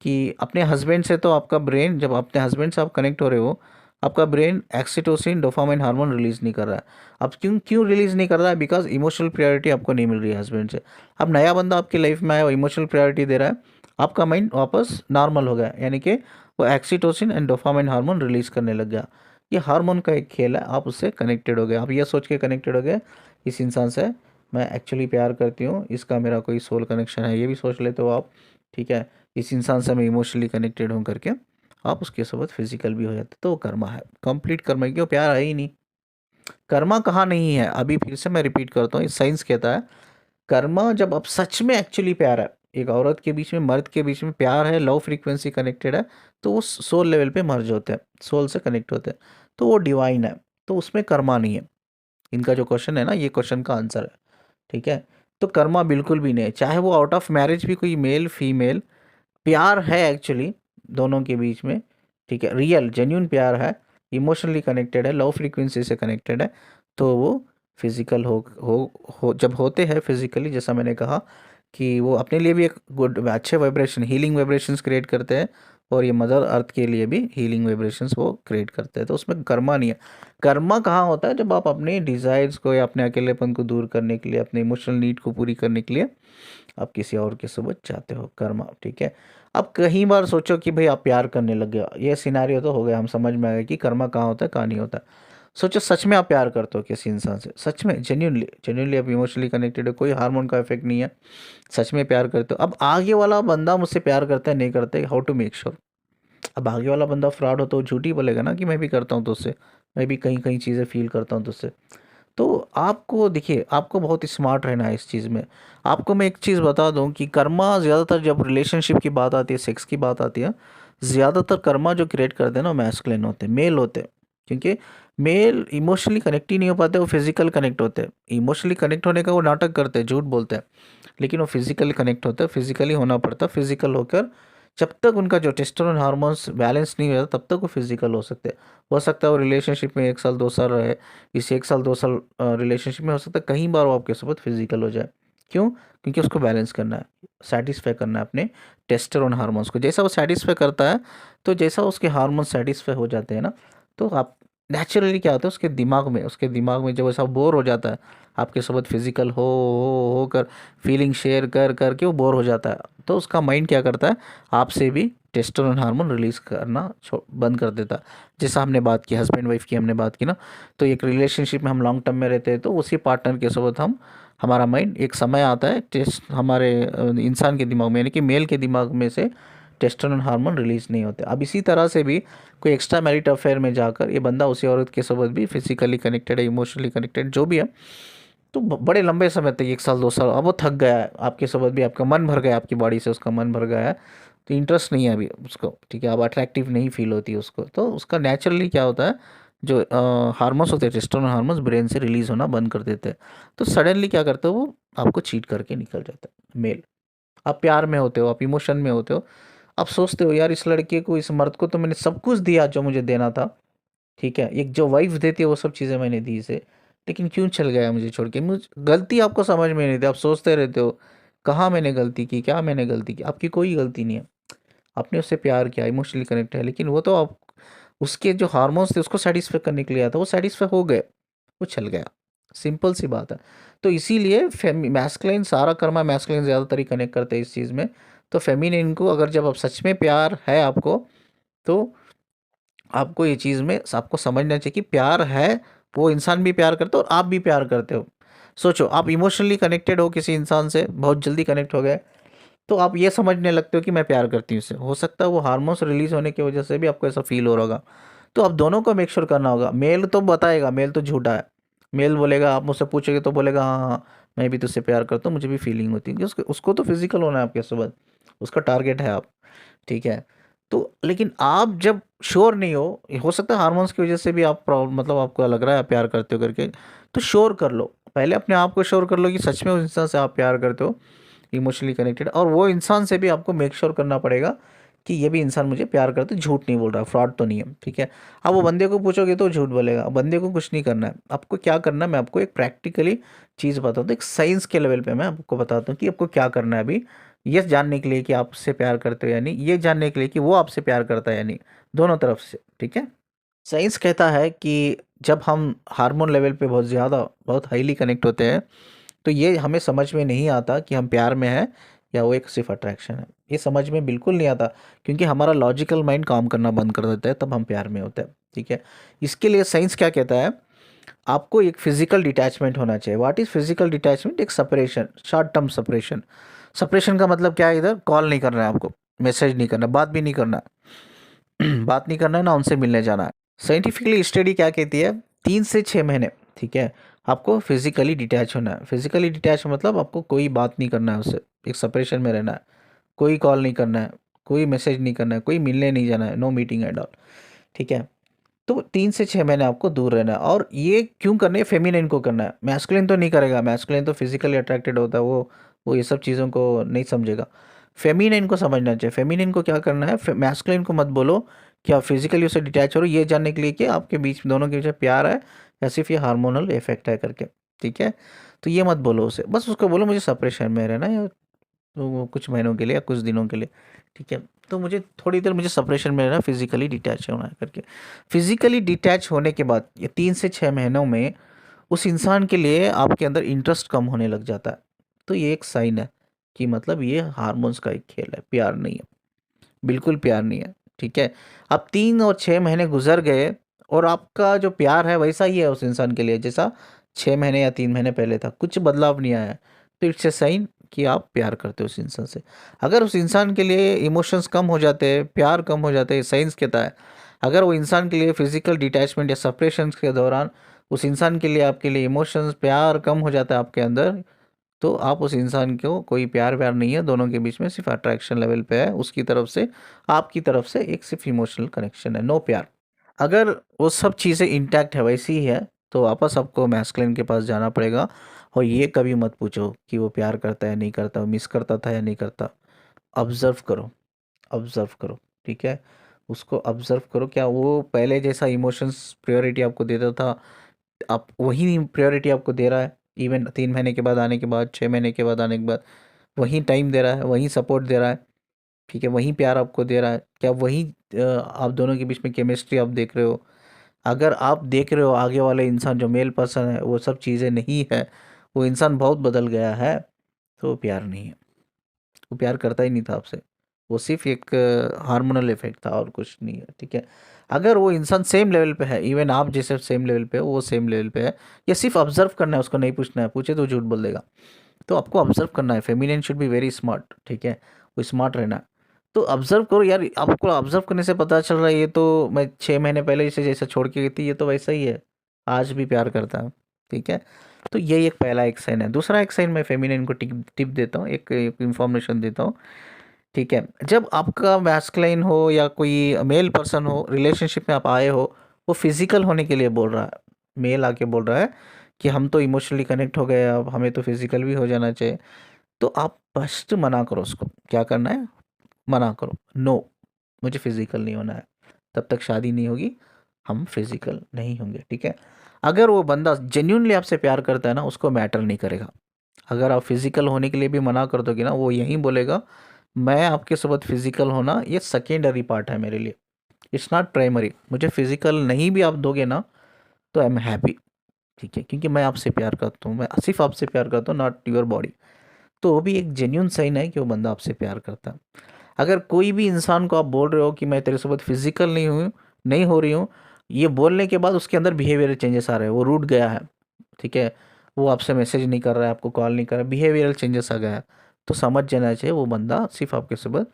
कि अपने हस्बैंड से तो आपका ब्रेन, जब अपने हस्बैंड से आप कनेक्ट हो रहे हो, आपका ब्रेन एक्सीटोसिन डोपामाइन हार्मोन रिलीज़ नहीं कर रहा है। अब क्यों क्यों रिलीज़ नहीं कर रहा है, बिकॉज इमोशनल प्रायोरिटी आपको नहीं मिल रही है हस्बैंड से। अब नया बंदा आपकी लाइफ में आया, वो इमोशनल प्रायोरिटी दे रहा है, आपका माइंड वापस नॉर्मल हो गया, यानी कि वो एक्सीटोसिन एंड डोपामाइन हार्मोन रिलीज़ करने लग गया। ये हार्मोन का एक खेल है, आप उससे कनेक्टेड हो गए, आप ये सोच के कनेक्टेड हो गए इस इंसान से मैं एक्चुअली प्यार करती हूँ, इसका मेरा कोई सोल कनेक्शन है, ये भी सोच लेते हो आप। ठीक है, इस इंसान से मैं इमोशनली कनेक्टेड हूँ करके आप उसके साथ फिजिकल भी हो जाते, तो वो कर्मा है, कंप्लीट कर्मा है, क्यों प्यार है ही नहीं। कर्मा कहाँ नहीं है, अभी फिर से मैं रिपीट करता हूँ, साइंस कहता है कर्मा जब अब सच में एक्चुअली प्यार है, एक औरत के बीच में मर्द के बीच में प्यार है, लो फ्रीक्वेंसी कनेक्टेड है, तो वो सोल लेवल पे मर्ज होते हैं, सोल से कनेक्ट होते हैं, तो वो डिवाइन है, तो उसमें कर्मा नहीं है। इनका जो क्वेश्चन है ना, ये क्वेश्चन का आंसर है। ठीक है, तो कर्मा बिल्कुल भी नहीं है, चाहे वो आउट ऑफ मैरिज भी कोई मेल फीमेल, प्यार है एक्चुअली दोनों के बीच में। ठीक है, रियल जेन्यून प्यार है, इमोशनली कनेक्टेड है, लो फ्रीक्वेंसी से कनेक्टेड है, तो वो फिजिकल हो जब होते हैं फिजिकली, जैसा मैंने कहा कि वो अपने लिए भी एक गुड अच्छे वाइब्रेशन हीलिंग वाइब्रेशंस क्रिएट करते हैं, और ये मदर अर्थ के लिए भी हीलिंग वाइब्रेशंस वो क्रिएट करते हैं, तो उसमें कर्मा नहीं है। कर्मा कहाँ होता है, जब आप अपने डिज़ायर्स को या अपने अकेलेपन को दूर करने के लिए, अपने इमोशनल नीड को पूरी करने के लिए आप किसी और के साथ चाहते हो, कर्मा। ठीक है, अब कई बार सोचो कि भाई आप प्यार करने लग गए, ये सिनारियो तो हो गया, हम समझ में आ गए कि कर्मा कहाँ होता है कहाँ नहीं होता। सोचो सच में आप प्यार करते हो किसी इंसान से, सच में जेन्यूनली जेन्यूनली आप इमोशनली कनेक्टेड हो, कोई हार्मोन का इफेक्ट नहीं है, सच में प्यार करते हो। अब आगे वाला बंदा मुझसे प्यार करता है नहीं करता है, हाउ टू मेक श्योर। अब आगे वाला बंदा फ्रॉड हो तो झूठ ही बोलेगा ना कि मैं भी करता हूँ तुझसे, मैं भी कहीं कहीं चीज़ें फील करता हूँ तुझसे। तो आपको देखिए, आपको बहुत ही स्मार्ट रहना है इस चीज़ में। आपको मैं एक चीज़ बता दूं कि कर्मा ज़्यादातर जब रिलेशनशिप की बात आती है, सेक्स की बात आती है, ज़्यादातर कर्मा जो क्रिएट करते हैं ना, मैस्कुलिन होते हैं, मेल होते हैं। क्योंकि मेल इमोशनली कनेक्ट ही नहीं हो पाते, वो फिजिकल कनेक्ट होते हैं। इमोशनली कनेक्ट होने का वो नाटक करते हैं, झूठ बोलते हैं, लेकिन वो फिजिकली कनेक्ट होता है, फिजिकली होना पड़ता है। फिजिकल होकर जब तक उनका जो टेस्टोस्टेरोन हार्मोन्स बैलेंस नहीं हो जाता तब तक वो फिजिकल हो सकता है वो रिलेशनशिप में 1 साल 2 साल रहे, इस 1 साल 2 साल रिलेशनशिप में हो सकता है कई बार वो आपके साथ फिजिकल हो जाए। क्यों? क्योंकि उसको बैलेंस करना है, सेटिस्फाई करना है अपने टेस्टोस्टेरोन हार्मोन्स को। जैसा वो सेटिस्फाई करता है, तो जैसा उसके हार्मोन्स सेटिस्फाई हो जाते हैं ना, तो आप नेचुरली क्या होता है उसके दिमाग में जब ऐसा बोर हो जाता है, आपके साथ फिजिकल होकर फीलिंग शेयर कर करके वो बोर हो जाता है, तो उसका माइंड क्या करता है, आपसे भी टेस्टोस्टेरोन हार्मोन रिलीज करना बंद कर देता है। जैसा हमने बात की हस्बैंड वाइफ की हमने बात की ना, तो एक रिलेशनशिप में हम लॉन्ग टर्म में रहते हैं, तो उसी पार्टनर के साथ हमारा माइंड एक समय आता है टेस्ट हमारे इंसान के दिमाग में, यानी कि मेल के दिमाग में से टेस्टोस्टेरोन हार्मोन रिलीज नहीं होते। अब इसी तरह से भी कोई एक्स्ट्रा मैरिट अफेयर में जाकर ये बंदा उसी औरत के साथ भी फिजिकली कनेक्टेड है, इमोशनली कनेक्टेड जो भी है, तो बड़े लंबे समय तक 1 साल 2 साल, अब वो थक गया है आपके साथ भी, आपका मन भर गया, आपकी बॉडी से उसका मन भर गया है, तो इंटरेस्ट नहीं है अभी उसको, ठीक है, अब अट्रैक्टिव नहीं फील होती है उसको, तो उसका नेचुरली क्या होता है, जो हार्मोन्स होते हैं, टेस्टोस्टेरोन हार्मोन्स ब्रेन से रिलीज होना बंद कर देते हैं, तो सडनली क्या करते हो, वो आपको चीट करके निकल जाता है मेल। आप प्यार में होते हो, आप इमोशन में होते हो, आप सोचते हो यार इस लड़के को, इस मर्द को तो मैंने सब कुछ दिया जो मुझे देना था, ठीक है, एक जो वाइफ देती है वो सब चीज़ें मैंने दी इसे, लेकिन क्यों चल गया मुझे छोड़ के, मुझे गलती आपको समझ में नहीं थी, आप सोचते रहते हो कहाँ मैंने गलती की, क्या मैंने गलती की, आपकी कोई गलती नहीं है, आपने उससे प्यार किया, इमोशनली कनेक्ट है, लेकिन वो तो आप उसके जो हार्मोन्स थे उसको सेटिस्फाई करने के लिए आया था, वो सेटिस्फाई हो गए, वो चल गया, सिंपल सी बात है। तो इसीलिए मैस्कुलिन, सारा कर्मा मैस्कुलिन ज़्यादातर ही कनेक्ट करते हैं इस चीज़ में, तो फेमिनिन को अगर जब आप सच में प्यार है आपको, तो आपको ये चीज़ में आपको समझना चाहिए कि प्यार है, वो इंसान भी प्यार करता है और आप भी प्यार करते हो। सोचो आप इमोशनली कनेक्टेड हो किसी इंसान से, बहुत जल्दी कनेक्ट हो गए, तो आप ये समझने लगते हो कि मैं प्यार करती हूँ उससे, हो सकता है वो हार्मोन्स रिलीज होने की वजह से भी आपको ऐसा फील हो रहा होगा। तो आप दोनों को मेक श्योर करना होगा। मेल तो बताएगा, मेल तो झूठा है, मेल बोलेगा, आप मुझसे पूछोगे तो बोलेगा हाँ हाँ मैं भी तुझसे प्यार करता हूँ, मुझे भी फीलिंग होती है, कि उसको तो फिजिकल होना है आपके साथ, उसका टारगेट है आप, ठीक है। तो लेकिन आप जब श्योर नहीं हो सकता है हार्मोन्स की वजह से भी आप प्रॉब्लम, मतलब आपको लग रहा है आप प्यार करते हो करके, तो श्योर कर लो, पहले अपने आप को श्योर कर लो कि सच में उस इंसान से आप प्यार करते हो, इमोशनली कनेक्टेड, और वो इंसान से भी आपको मेक श्योर करना पड़ेगा कि ये भी इंसान मुझे प्यार करता है, झूठ नहीं बोल रहा, फ्रॉड तो नहीं है, ठीक है। अब वो बंदे को पूछोगे तो झूठ बोलेगा, बंदे को कुछ नहीं करना है, आपको क्या करना है, मैं आपको एक प्रैक्टिकली चीज़ बताता हूँ, एक साइंस के लेवल पे मैं आपको बताता हूँ कि आपको क्या करना है अभी, ये जानने के लिए कि आप उससे प्यार करते हो या नहीं, ये जानने के लिए कि वो आपसे प्यार करता है या नहीं, दोनों तरफ से, ठीक है। साइंस कहता है कि जब हम हार्मोन लेवल पे बहुत ज़्यादा, बहुत हाईली कनेक्ट होते हैं, तो ये हमें समझ में नहीं आता कि हम प्यार में हैं या वो एक सिर्फ अट्रैक्शन है, ये समझ में बिल्कुल नहीं आता, क्योंकि हमारा लॉजिकल माइंड काम करना बंद कर देता है, तब हम प्यार में होते हैं, ठीक है। इसके लिए साइंस क्या कहता है, आपको एक फिजिकल डिटैचमेंट होना चाहिए। What is physical detachment? एक separation, short term separation. Separation का मतलब क्या है, इधर कॉल नहीं करना है आपको, मैसेज नहीं करना, बात भी नहीं करना है बात नहीं करना है ना उनसे मिलने जाना है। साइंटिफिकली स्टडी क्या कहती है, 3 से 6 महीने, ठीक है, आपको फिजिकली डिटैच होना है। फिजिकली डिटैच मतलब आपको कोई बात नहीं करना है उससे, एक सेपरेशन में रहना है, कोई कॉल नहीं करना है, कोई मैसेज नहीं करना है, कोई मिलने नहीं जाना है, नो मीटिंग एट ऑल, ठीक है। तो 3 से 6 महीने आपको दूर रहना है, और ये क्यों करना है, फेमिनिन को करना है, मैस्कुलिन तो नहीं करेगा, मैस्कुलिन तो फिजिकली अट्रैक्टेड होता है, वो ये सब चीज़ों को नहीं समझेगा, फेमिनिन को समझना चाहिए। फेमिनिन को क्या करना है, मैस्कुलिन को मत बोलो कि आप फिजिकली उससे डिटैच हो रहे हो, ये जानने के लिए कि आपके बीच दोनों के बीच में प्यार है या सिर्फ ये हार्मोनल इफेक्ट है करके, ठीक है। तो ये मत बोलो उसे, बस उसको बोलो मुझे सेपरेशन में रहना है, या तो वो कुछ महीनों के लिए या कुछ दिनों के लिए, ठीक है। तो मुझे थोड़ी देर मुझे सेपरेशन में रहना, फिजिकली डिटैच होना है करके। फिजिकली डिटैच होने के बाद ये 3 से 6 महीनों में उस इंसान के लिए आपके अंदर इंटरेस्ट कम होने लग जाता है, तो ये एक साइन है कि मतलब ये हार्मोन्स का एक खेल है, प्यार नहीं है, बिल्कुल प्यार नहीं है, ठीक है। अब 3 और 6 महीने गुजर गए और आपका जो प्यार है वैसा ही है उस इंसान के लिए जैसा 6 महीने या 3 महीने पहले था, कुछ बदलाव नहीं आया है, तो इट्स ए साइन कि आप प्यार करते हो उस इंसान से। अगर उस इंसान के लिए इमोशंस कम हो जाते हैं, प्यार कम हो जाते हैं, साइंस कहता है अगर वो इंसान के लिए फिजिकल डिटैचमेंट या सेपरेशन के दौरान उस इंसान के लिए, आपके लिए इमोशंस, प्यार कम हो जाता है आपके अंदर, तो आप उस इंसान को कोई प्यार व्यार नहीं है, दोनों के बीच में सिर्फ अट्रैक्शन लेवल पे है, उसकी तरफ से आपकी तरफ से एक सिर्फ इमोशनल कनेक्शन है, नो प्यार। अगर वो सब चीज़ें इंटैक्ट है, वैसी ही है, तो वापस आपको मैस्कुलिन के पास जाना पड़ेगा, और ये कभी मत पूछो कि वो प्यार करता है नहीं करता, वो मिस करता था या नहीं करता। ऑब्जर्व करो, ऑब्जर्व करो, ठीक है। उसको ऑब्जर्व करो, क्या वो पहले जैसा इमोशंस प्रायोरिटी आपको देता था, आप वही प्रायोरिटी आपको दे रहा है, इवन 3 महीने के बाद आने के बाद, 6 महीने के बाद आने के बाद वही टाइम दे रहा है, वही सपोर्ट दे रहा है, ठीक है, वही प्यार आपको दे रहा है, क्या वही आप दोनों के बीच में केमिस्ट्री आप देख रहे हो? अगर आप देख रहे हो आगे वाले इंसान जो मेल पर्सन है वो सब चीज़ें नहीं है, वो इंसान बहुत बदल गया है, तो वो प्यार नहीं है, वो प्यार करता ही नहीं था आपसे, वो सिर्फ एक हार्मोनल इफेक्ट था और कुछ नहीं है, ठीक है। अगर वो इंसान सेम लेवल पे है, इवन आप जैसे सेम लेवल पे हो वो सेम लेवल पे है, या सिर्फ ऑब्जर्व करना है, उसको नहीं पूछना है, पूछे तो झूठ बोल देगा, तो आपको ऑब्जर्व करना है। Feminine should be very smart, ठीक है, वो स्मार्ट रहना है। तो ऑब्जर्व करो यार, आपको ऑब्जर्व करने से पता चल रहा है ये तो मैं 6 महीने पहले इसे जैसा छोड़ के गई थी ये तो वैसा ही है, आज भी प्यार करता है, ठीक है। तो ये एक पहला एक साइन है। दूसरा एक साइन मैं फेमिनिन को टिप टिप देता हूँ, एक इंफॉर्मेशन देता हूँ। ठीक है, जब आपका मैस्कुलाइन हो या कोई मेल पर्सन हो, रिलेशनशिप में आप आए हो, वो फिजिकल होने के लिए बोल रहा है, मेल आके बोल रहा है कि हम तो इमोशनली कनेक्ट हो गए, अब हमें तो फिजिकल भी हो जाना चाहिए, तो आप फर्स्ट मना करो उसको। क्या करना है? मना करो, नो, मुझे फिजिकल नहीं होना है, तब तक शादी नहीं होगी, हम फिजिकल नहीं होंगे। ठीक है, अगर वो बंदा जेन्यूनली आपसे प्यार करता है ना, उसको मैटर नहीं करेगा। अगर आप फिजिकल होने के लिए भी मना कर दोगे ना, वो यही बोलेगा मैं आपके साथ फिजिकल होना ये सेकेंडरी पार्ट है मेरे लिए, इट्स नॉट प्राइमरी। मुझे फिजिकल नहीं भी आप दोगे ना तो आई एम हैप्पी। ठीक है, क्योंकि मैं आपसे प्यार करता हूँ, मैं सिर्फ आपसे प्यार करता हूँ, नॉट योर बॉडी। तो वो भी एक जेन्यून साइन है कि वो बंदा आपसे प्यार करता है। अगर कोई भी इंसान को आप बोल रहे हो कि मैं तेरे साथ फिजिकल नहीं हूँ, नहीं हो रही हूँ, ये बोलने के बाद उसके अंदर बिहेवियरल चेंजेस आ रहे हैं, वो रूठ गया है, ठीक है, वो आपसे मैसेज नहीं कर रहा है, आपको कॉल नहीं कर रहा है, बिहेवियरल चेंजेस आ गया है, तो समझ जाना चाहिए वो बंदा सिर्फ आपके साथ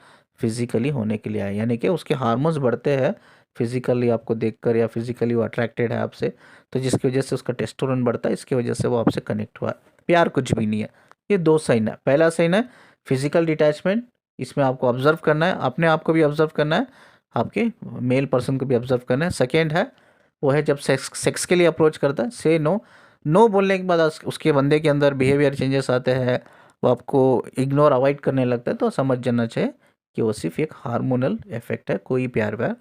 फिजिकली होने के लिए आया, यानी कि उसके हार्मोन्स बढ़ते हैं फिजिकली आपको देखकर, या फिजिकली वो अट्रैक्टेड है आपसे, तो जिसकी वजह से उसका टेस्टोरेंट बढ़ता है, इसकी वजह से वो आपसे कनेक्ट हुआ है। प्यार कुछ भी नहीं है। ये दो साइन है। पहला साइन है फिजिकल डिटैचमेंट, इसमें आपको ऑब्जर्व करना है, अपने आप को भी ऑब्जर्व करना है, आपके मेल पर्सन को भी ऑब्जर्व करना है। सेकेंड है, वो है जब सेक्स के लिए अप्रोच करता है, से नो, नो बोलने के बाद उसके बंदे के अंदर बिहेवियर चेंजेस आते हैं, वो आपको इग्नोर अवॉइड करने लगता है, तो समझ जाना चाहिए कि वो सिर्फ एक हार्मोनल इफेक्ट है, कोई प्यार व्यार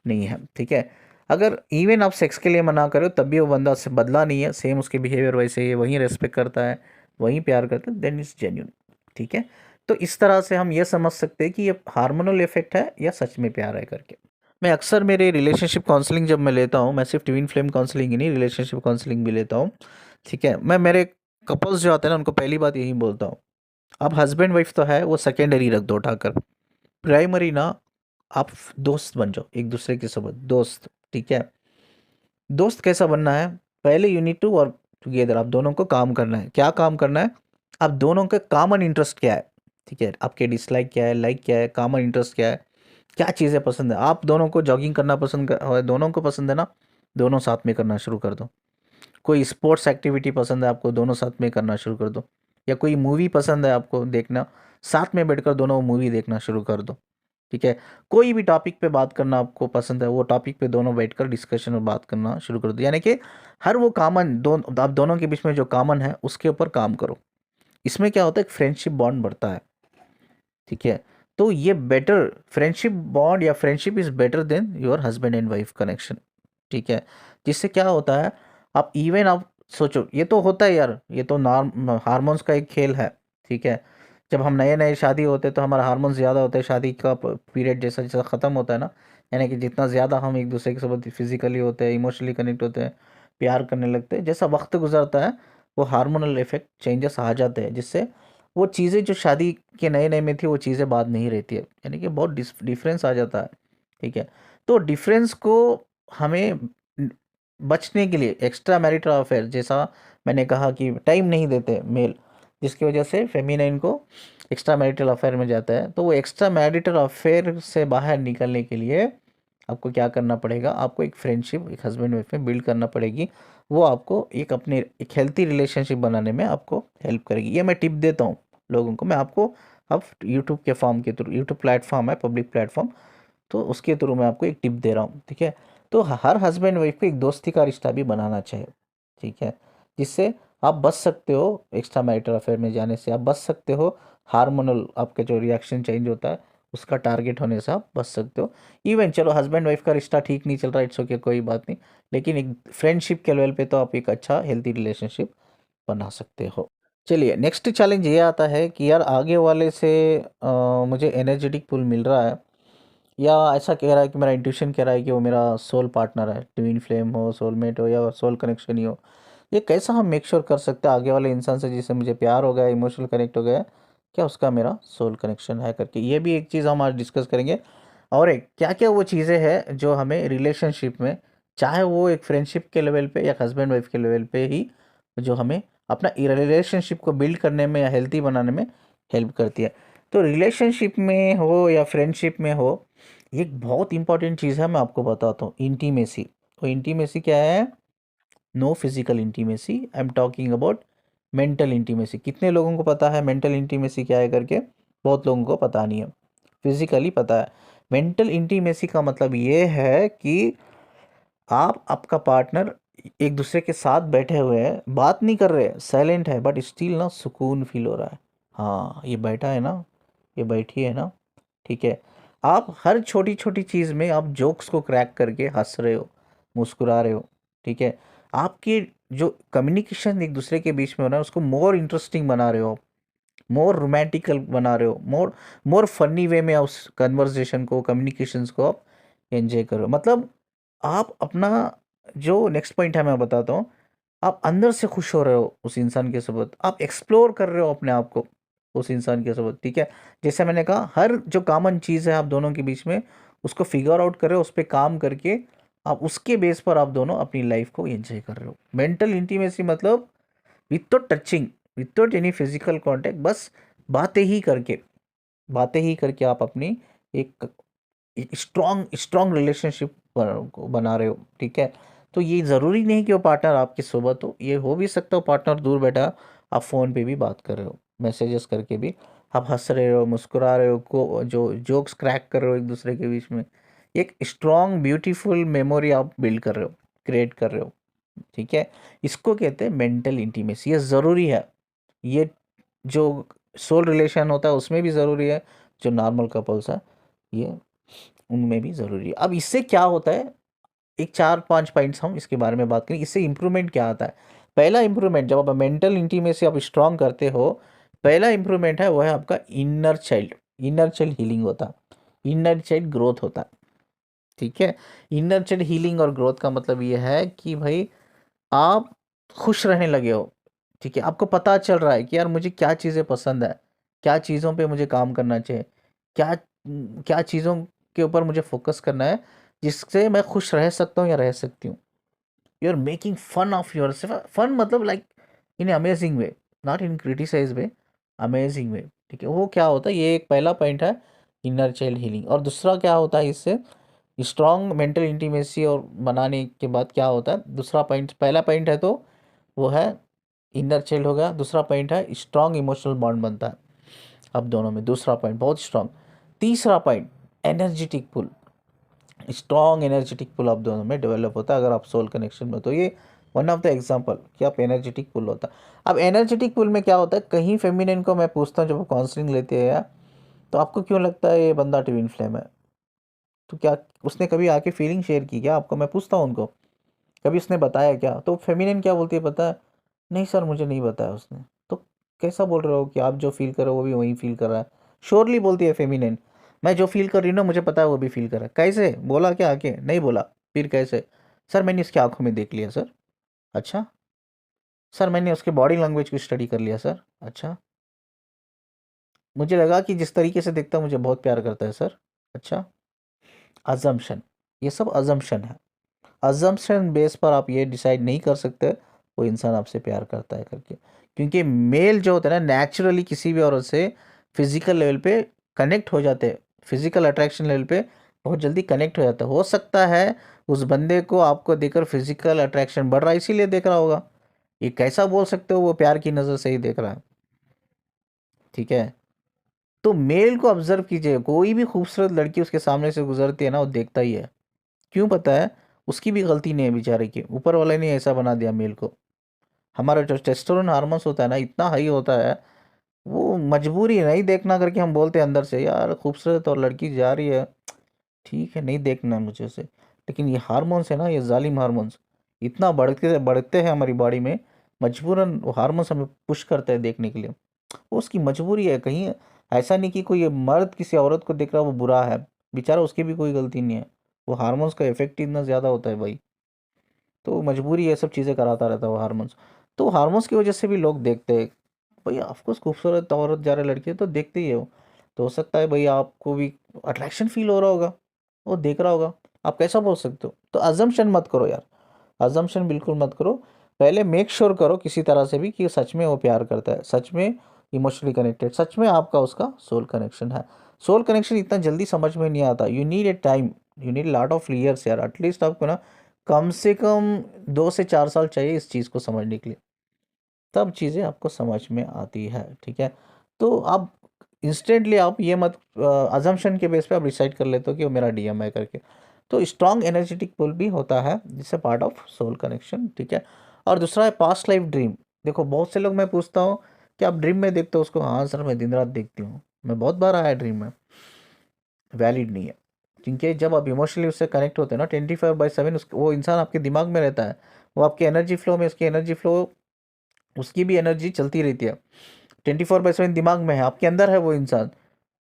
नहीं है। ठीक है, अगर इवन आप सेक्स के लिए मना करो तब भी वो बंदा से बदला नहीं है, सेम उसके बिहेवियर वैसे ही है, वहीं रेस्पेक्ट करता है, वहीं प्यार करता है, देन इज जेन्यून। ठीक है, तो इस तरह से हम ये समझ सकते हैं कि ये हार्मोनल इफेक्ट है या सच में प्यार है करके। मैं अक्सर मेरे रिलेशनशिप काउंसलिंग जब मैं लेता हूँ, मैं सिर्फ ट्विन फ्लेम काउंसलिंग ही नहीं, रिलेशनशिप काउंसलिंग भी लेता हूँ। ठीक है, मैं मेरे कपल्स जो आते हैं ना, उनको पहली बात यही बोलता हूँ, अब हस्बैंड वाइफ तो है, वो सेकेंडरी रख दो उठाकर, प्राइमरी ना, आप दोस्त बन जाओ एक दूसरे के साथ, दोस्त। ठीक है, दोस्त कैसा बनना है? पहले you need to work together, आप दोनों को काम करना है। क्या काम करना है? आप दोनों का कॉमन इंटरेस्ट क्या है? ठीक है, आपके डिसलाइक क्या है, लाइक क्या है, कॉमन इंटरेस्ट क्या है, क्या चीज़ें पसंद है? आप दोनों को जॉगिंग करना दोनों को पसंद है ना, दोनों साथ में करना शुरू कर दो। कोई स्पोर्ट्स एक्टिविटी पसंद है आपको, दोनों साथ में करना शुरू कर दो। या कोई मूवी पसंद है आपको देखना, साथ में बैठकर दोनों मूवी देखना शुरू कर दो। ठीक है, कोई भी टॉपिक पे बात करना आपको पसंद है, वो टॉपिक पे दोनों बैठकर डिस्कशन और बात करना शुरू कर दो। यानी कि हर वो कॉमन आप दोनों के बीच में जो कॉमन है उसके ऊपर काम करो। इसमें क्या होता है, एक फ्रेंडशिप बॉन्ड बढ़ता है। ठीक है, तो ये बेटर फ्रेंडशिप बॉन्ड या friendship is better than your husband and wife connection. ठीक है, जिससे क्या होता है, आप इवन आप सोचो, ये तो होता है यार, ये तो नॉर्म हार्मोन्स का एक खेल है। ठीक है, जब हम नए नए शादी होते हैं तो हमारा हार्मोन्स ज़्यादा होते हैं, शादी का पीरियड जैसा जैसा ख़त्म होता है ना, यानी कि जितना ज़्यादा हम एक दूसरे के साथ फिजिकली होते हैं, इमोशनली कनेक्ट होते हैं, प्यार करने लगते हैं, जैसा वक्त गुजरता है वो हार्मोनल इफेक्ट चेंजेस आ जाते हैं, जिससे वो चीज़ें जो शादी के नए नए में थी वो चीज़ें बाद नहीं रहती है, यानी कि बहुत डिफरेंस आ जाता है। ठीक है, तो डिफरेंस को हमें बचने के लिए एक्स्ट्रा मैरिटल अफेयर, जैसा मैंने कहा कि टाइम नहीं देते मेल, जिसकी वजह से फेमिनाइन को एक्स्ट्रा मैरिटल अफेयर में जाता है, तो वो एक्स्ट्रा मैरिटल अफेयर से बाहर निकलने के लिए आपको क्या करना पड़ेगा, आपको एक फ्रेंडशिप एक हस्बैंड वाइफ में बिल्ड करना पड़ेगी। वो आपको एक अपने एक हेल्थी रिलेशनशिप बनाने में आपको हेल्प करेगी। ये मैं टिप देता हूँ लोगों को, मैं आपको अब यूट्यूब के फॉर्म के थ्रू, यूट्यूब प्लेटफॉर्म है पब्लिक प्लेटफॉर्म, तो उसके थ्रू मैं आपको एक टिप दे रहा हूँ। ठीक है, तो हर हस्बैंड वाइफ को एक दोस्ती का रिश्ता भी बनाना चाहिए। ठीक है, जिससे आप बच सकते हो, एक्स्ट्रा मैरिटल अफेयर में जाने से आप बच सकते हो, हार्मोनल आपके जो रिएक्शन चेंज होता है उसका टारगेट होने से आप बच सकते हो। इवन चलो हस्बैंड वाइफ का रिश्ता ठीक नहीं चल रहा, इट्स ओके, कोई बात नहीं, लेकिन एक फ्रेंडशिप के लेवल पे तो आप एक अच्छा हेल्थी रिलेशनशिप बना सकते हो। चलिए, नेक्स्ट चैलेंज ये आता है कि यार आगे वाले से मुझे एनर्जेटिक पुल मिल रहा है, या ऐसा कह रहा है कि मेरा इंट्यूशन कह रहा है कि वो मेरा सोल पार्टनर है, ट्विन फ्लेम हो, सोलमेट हो, या सोल कनेक्शन ही हो। ये कैसा हम मेक श्योर कर सकते हैं आगे वाले इंसान से जिससे मुझे प्यार हो गया, इमोशनल कनेक्ट हो गया, क्या उसका मेरा सोल कनेक्शन है करके, ये भी एक चीज़ हम आज डिस्कस करेंगे। और एक क्या क्या वो चीज़ें हैं जो हमें रिलेशनशिप में, चाहे वो एक फ्रेंडशिप के लेवल पे या हस्बैंड वाइफ के लेवल पे ही, जो हमें अपना रिलेशनशिप को बिल्ड करने में या हेल्थी बनाने में हेल्प करती है। तो रिलेशनशिप में हो या फ्रेंडशिप में हो, एक बहुत इंपॉर्टेंट चीज़ है, मैं आपको बताता हूँ, इंटीमेसी। तो इंटीमेसी क्या है? No physical intimacy, I am talking about mental intimacy. कितने लोगों को पता है मेंटल इंटीमेसी क्या है करके? बहुत लोगों को पता नहीं है, फिजिकली पता है। मेंटल इंटीमेसी का मतलब ये है कि आप आपका पार्टनर एक दूसरे के साथ बैठे हुए हैं, बात नहीं कर रहे, साइलेंट है, बट स्टिल ना सुकून फील हो रहा है। हाँ, ये बैठा है ना, ये बैठी है ना, ठीक है। आप हर छोटी छोटी चीज़ में आप जोक्स को क्रैक करके हंस रहे हो, मुस्कुरा रहे हो, ठीक है। आपकी जो कम्युनिकेशन एक दूसरे के बीच में हो रहा है उसको मोर इंटरेस्टिंग बना रहे हो, मोर रोमांटिकल बना रहे हो, मोर मोर फनी वे में आप उस कन्वर्जेशन को, कम्युनिकेशंस को आप एंजॉय करो। मतलब आप अपना जो नेक्स्ट पॉइंट है मैं बताता हूँ, आप अंदर से खुश हो रहे हो उस इंसान के साथ, आप एक्सप्लोर कर रहे हो अपने आप को उस इंसान के साथ, ठीक है। जैसे मैंने कहा, हर जो कॉमन चीज़ है आप दोनों के बीच में उसको फिगर आउट कर रहे हो, उस पर काम करके आप उसके बेस पर आप दोनों अपनी लाइफ को एंजॉय कर रहे हो। मेंटल इंटीमेसी मतलब without touching, without any physical contact, बस बातें ही करके, बातें ही करके आप अपनी एक स्ट्रॉन्ग स्ट्रॉन्ग रिलेशनशिप बना रहे हो, ठीक है। तो ये ज़रूरी नहीं कि वो पार्टनर आपकी सोबत हो, ये हो भी सकता हो पार्टनर दूर बैठा, आप फ़ोन पे भी बात कर रहे हो, मैसेजेस करके भी आप हंस रहे हो, मुस्कुरा रहे हो, को जो जोक्स क्रैक कर रहे हो एक दूसरे के बीच में, एक स्ट्रॉन्ग ब्यूटीफुल मेमोरी आप बिल्ड कर रहे हो, क्रिएट कर रहे हो, ठीक है। इसको कहते हैं मेंटल इंटीमेसी। ये ज़रूरी है, ये जो सोल रिलेशन होता है उसमें भी ज़रूरी है, जो नॉर्मल कपल्स है ये उनमें भी ज़रूरी है। अब इससे क्या होता है, एक 4-5 पॉइंट्स हम इसके बारे में बात करें, इससे इम्प्रूवमेंट क्या आता है। पहला इम्प्रूवमेंट, जब आप मेंटल इंटीमेसी आप स्ट्रॉन्ग करते हो, पहला इम्प्रूवमेंट है वो है आपका inner child, inner child healing होता है, इनर चाइल्ड ग्रोथ होता है, ठीक है। इनर चाइल्ड हीलिंग और ग्रोथ का मतलब ये है कि भाई आप खुश रहने लगे हो, ठीक है। आपको पता चल रहा है कि यार मुझे क्या चीज़ें पसंद है, क्या चीज़ों पे मुझे काम करना चाहिए, क्या क्या चीज़ों के ऊपर मुझे फोकस करना है जिससे मैं खुश रह सकता हूँ या रह सकती हूँ। You are making fun of yourself, fun मतलब like in amazing way, not in criticize way, amazing way, ठीक है। वो क्या होता है, ये एक पहला पॉइंट है इनर चाइल्ड हीलिंग। और दूसरा क्या होता है, इससे स्ट्रॉन्ग मेंटल इंटीमेसी और बनाने के बाद क्या होता है, दूसरा पॉइंट, पहला पॉइंट है तो वो है इनर चाइल्ड हो गया, दूसरा पॉइंट है स्ट्रॉन्ग इमोशनल बॉन्ड बनता है अब दोनों में, दूसरा पॉइंट बहुत स्ट्रॉन्ग। तीसरा पॉइंट एनर्जेटिक पुल, स्ट्रॉन्ग एनर्जेटिक पुल आप दोनों में डेवलप होता है अगर आप सोल कनेक्शन में। तो ये वन ऑफ द एग्जांपल कि आप एनर्जेटिक पुल होता है। अब एनर्जेटिक पुल में क्या होता है, कहीं फेमिनिन को मैं पूछता हूँ जब वो काउंसलिंग लेते हैं, तो आपको क्यों लगता है ये बंदा ट्विन फ्लेम है? तो क्या उसने कभी आके फीलिंग शेयर की क्या आपको? मैं पूछता हूँ उनको, कभी उसने बताया क्या? तो फेमिनिन क्या बोलती है पता है? नहीं सर मुझे नहीं बताया उसने। तो कैसा बोल रहे हो कि आप जो फील कर रहे हो वो भी वही फील कर रहा है? श्योरली बोलती है फेमिनिन, मैं जो फील कर रही हूँ ना मुझे पता है वो भी फील कर रहा है। कैसे बोला, क्या आके नहीं बोला? फिर कैसे? सर मैंने इसकी आंखों में देख लिया सर। अच्छा सर, मैंने उसके बॉडी लैंग्वेज को स्टडी कर लिया सर। अच्छा, मुझे लगा कि जिस तरीके से देखता है मुझे बहुत प्यार करता है सर। अच्छा, अजम्पशन, ये सब अजम्पशन है। अजम्पशन बेस पर आप ये डिसाइड नहीं कर सकते वो इंसान आपसे प्यार करता है करके, क्योंकि मेल जो होता है ना नेचुरली किसी भी औरत से फिजिकल लेवल पे कनेक्ट हो जाते हैं, फिजिकल अट्रैक्शन लेवल पे बहुत जल्दी कनेक्ट हो जाता है। हो सकता है उस बंदे को आपको देखकर फिजिकल अट्रैक्शन बढ़ रहा है इसीलिए देख रहा होगा, ये कैसा बोल सकते हो वो प्यार की नज़र से ही देख रहा है, ठीक है। तो मेल को ऑब्जर्व कीजिए, कोई भी खूबसूरत लड़की उसके सामने से गुजरती है ना वो देखता ही है। क्यों पता है? उसकी भी गलती नहीं है बेचारे की, ऊपर वाले ने ऐसा बना दिया मेल को। हमारा जो टेस्टोस्टेरोन हार्मोन्स होता है ना इतना हाई होता है, वो मजबूरी है नहीं देखना करके हम बोलते हैं अंदर से यार खूबसूरत और लड़की जा रही है, ठीक है नहीं देखना है मुझे उसे। लेकिन ये हार्मोन्स है ना, ये जालिम हार्मोन्स इतना बढ़ते बढ़ते हैं हमारी बॉडी में, मजबूरन वो हार्मोन्स हमें पुश करते हैं देखने के लिए। वो उसकी मजबूरी है, कहीं ऐसा नहीं कि कोई मर्द किसी औरत को देख रहा है वो बुरा है, बेचारा उसकी भी कोई गलती नहीं है, वो हार्मोन्स का इफेक्ट इतना ज़्यादा होता है भाई। तो मजबूरी ये सब चीज़ें कराता रहता है वो हार्मोन्स। तो हार्मोन्स की वजह से भी लोग देखते हैं भाई, ऑफकोर्स खूबसूरत औरत जा रही लड़की है तो देखते ही है वो। तो हो सकता है भाई आपको भी अट्रैक्शन फील हो रहा होगा, वो देख रहा होगा, आप कैसा बोल सकते हो? तो अजम्पशन मत करो यार, अजम्पशन बिल्कुल मत करो। पहले मेक श्योर करो किसी तरह से भी कि सच में वो प्यार करता है, सच में इमोशनली कनेक्टेड, सच में आपका उसका सोल कनेक्शन है। सोल कनेक्शन इतना जल्दी समझ में नहीं आता, you need a time, you need lot of years यार, एटलीस्ट आपको ना कम से कम 2 से 4 साल चाहिए इस चीज़ को समझने के लिए, तब चीज़ें आपको समझ में आती है, ठीक है। तो आप इंस्टेंटली आप ये मत अजम्पशन के बेस पे आप डिसाइड कर लेते हो कि वो मेरा डीएम है करके। तो स्ट्रॉन्ग एनर्जेटिक पुल भी होता है, जिससे पार्ट ऑफ सोल कनेक्शन, ठीक है। और दूसरा है पास्ट लाइफ ड्रीम। देखो बहुत से लोग, मैं पूछता हूँ कि आप ड्रीम में देखते हो उसको? हाँ सर, मैं दिन रात देखती हूँ, मैं बहुत बार आया ड्रीम में। वैलिड नहीं है, क्योंकि जब आप इमोशनली उससे कनेक्ट होते हैं ना 24/7, वो इंसान आपके दिमाग में रहता है, वो आपके एनर्जी फ्लो में, उसकी एनर्जी फ्लो, उसकी भी एनर्जी चलती रहती है, 24/7 दिमाग में है, आपके अंदर है वो इंसान।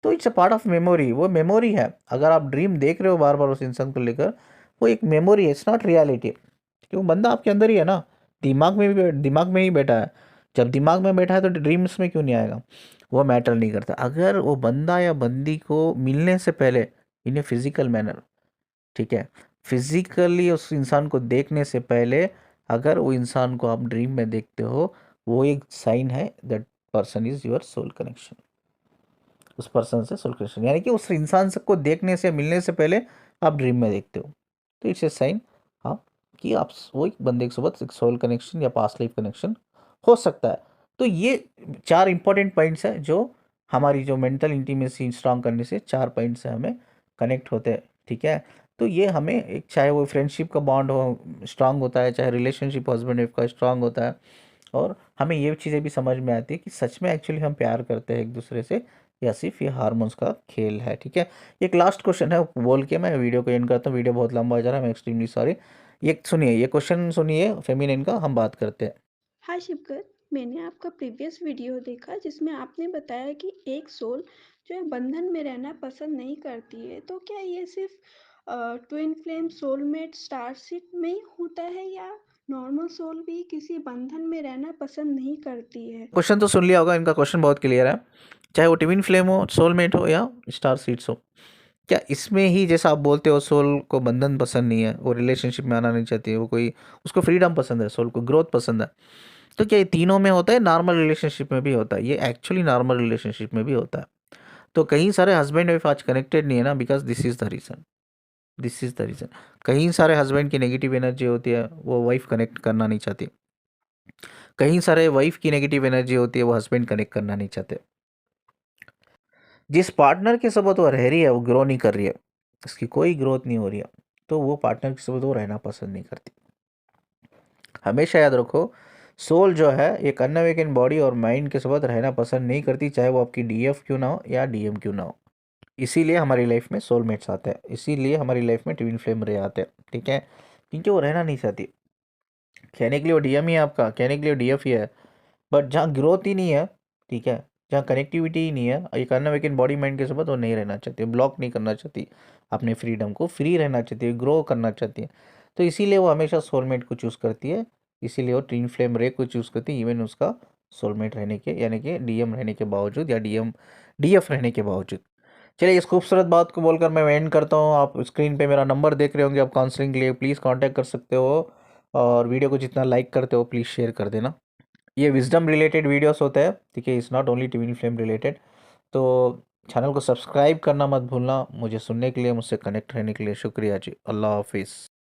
तो it's a part of memory, वो मेमोरी है। अगर आप ड्रीम देख रहे हो बार बार उस इंसान को लेकर, वो एक मेमोरी है, इट्स नॉट रियलिटी, क्योंकि वो बंदा आपके अंदर ही है ना, दिमाग में ही बैठा है। जब दिमाग में बैठा है तो ड्रीम्स में क्यों नहीं आएगा? वो मैटर नहीं करता। अगर वो बंदा या बंदी को मिलने से पहले इन ए फिजिकल मैनर, ठीक है, फिजिकली उस इंसान को देखने से पहले अगर वो इंसान को आप ड्रीम में देखते हो, वो एक साइन है that person is your soul connection. उस पर्सन से सोल कनेक्शन, यानी कि उस इंसान से को देखने से, मिलने से पहले आप ड्रीम में देखते हो, तो इट्स ए साइन आप कि आप वो एक बंदे के साथ एक सोल कनेक्शन या पास्ट लाइफ कनेक्शन हो सकता है। तो ये 4 इंपॉर्टेंट पॉइंट्स हैं जो हमारी जो मेंटल इंटीमेसी स्ट्रांग करने से 4 पॉइंट्स से हमें कनेक्ट होते हैं, ठीक है। तो ये हमें एक, चाहे वो फ्रेंडशिप का बॉन्ड हो स्ट्रांग होता है, चाहे रिलेशनशिप हस्बैंड वाइफ का स्ट्रांग होता है, और हमें ये चीज़ें भी समझ में आती है कि सच में एक्चुअली हम प्यार करते हैं एक दूसरे से, या सिर्फ ये हार्मोन्स का खेल है, ठीक है। एक लास्ट क्वेश्चन है बोल के मैं वीडियो को एंड करता हूँ, वीडियो बहुत लंबा हो जा रहा है, मैं एक्सट्रीमली सॉरी। ये सुनिए, ये क्वेश्चन सुनिए फेमिनिन का, हम बात करते हैं। हाय शिवगत, मैंने आपका प्रीवियस वीडियो देखा जिसमें आपने बताया कि एक सोल जो है बंधन में रहना पसंद नहीं करती है। तो क्या ये सिर्फ ट्विन फ्लेम सोलमेट स्टारशिप में ही होता है या नॉर्मल सोल भी किसी बंधन में रहना पसंद नहीं करती है? क्वेश्चन तो सुन लिया होगा, इनका क्वेश्चन बहुत क्लियर है। चाहे वो ट्विन फ्लेम हो, सोलमेट हो, या स्टार सीड्स हो, क्या इसमें ही जैसा आप बोलते हो सोल को बंधन पसंद नहीं है, वो रिलेशनशिप में आना नहीं चाहती है, वो कोई, उसको फ्रीडम पसंद है, सोल को ग्रोथ पसंद है, तो क्या ये तीनों में होता है? नॉर्मल रिलेशनशिप में भी होता है, ये एक्चुअली नॉर्मल रिलेशनशिप में भी होता है। तो कई सारे हस्बैंड वाइफ आज कनेक्टेड नहीं है ना, because this is the reason, this is the reason. कई सारे हस्बैंड की नेगेटिव एनर्जी होती है, वो वाइफ कनेक्ट करना नहीं चाहती। कई सारे वाइफ की नेगेटिव एनर्जी होती है, वो हस्बैंड कनेक्ट करना नहीं चाहते। जिस पार्टनर के साथ वो रह रही है वो ग्रो नहीं कर रही है, उसकी कोई ग्रोथ नहीं हो रही है, तो वो पार्टनर के साथ वो रहना पसंद नहीं करती। हमेशा याद रखो, सोल जो है एक अनअवेकन बॉडी और माइंड के साथ रहना पसंद नहीं करती, चाहे वो आपकी डीएफ क्यों ना हो या डीएम क्यों ना हो। इसीलिए हमारी लाइफ में सोलमेट्स आते हैं, इसीलिए हमारी लाइफ में ट्विन फ्लेम रहे आते हैं, ठीक है, क्योंकि वो रहना नहीं चाहती। कहने के लिए वो डीएम ही है आपका, कहने के लिए डीएफ ही है, बट जहाँ ग्रोथ ही नहीं है, ठीक है, जहाँ कनेक्टिविटी ही नहीं है, एक अनअवेकन बॉडी माइंड के साथ वो नहीं रहना चाहती, ब्लॉक नहीं करना चाहती अपने फ्रीडम को, फ्री रहना चाहती है, ग्रो करना चाहती है। तो इसीलिए वो हमेशा सोलमेट को चूज़ करती है, इसीलिए वो ट्विन फ्लेम रे को चूज़ करती है, इवन उसका सोलमेट रहने के, यानी कि डीएम रहने के बावजूद, या डीएफ रहने के बावजूद। चलिए, इस खूबसूरत बात को बोलकर मैं एंड करता हूँ। आप स्क्रीन पे मेरा नंबर देख रहे होंगे, आप काउंसलिंग के लिए प्लीज़ कांटेक्ट कर सकते हो, और वीडियो को जितना लाइक करते हो प्लीज़ शेयर कर देना। ये विजडम रिलेटेड वीडियोस होते हैं, ठीक है, it's not only twin flame related. तो चैनल को सब्सक्राइब करना मत भूलना। मुझे सुनने के लिए, मुझसे कनेक्ट रहने के लिए शुक्रिया जी। अल्लाह हाफिज़।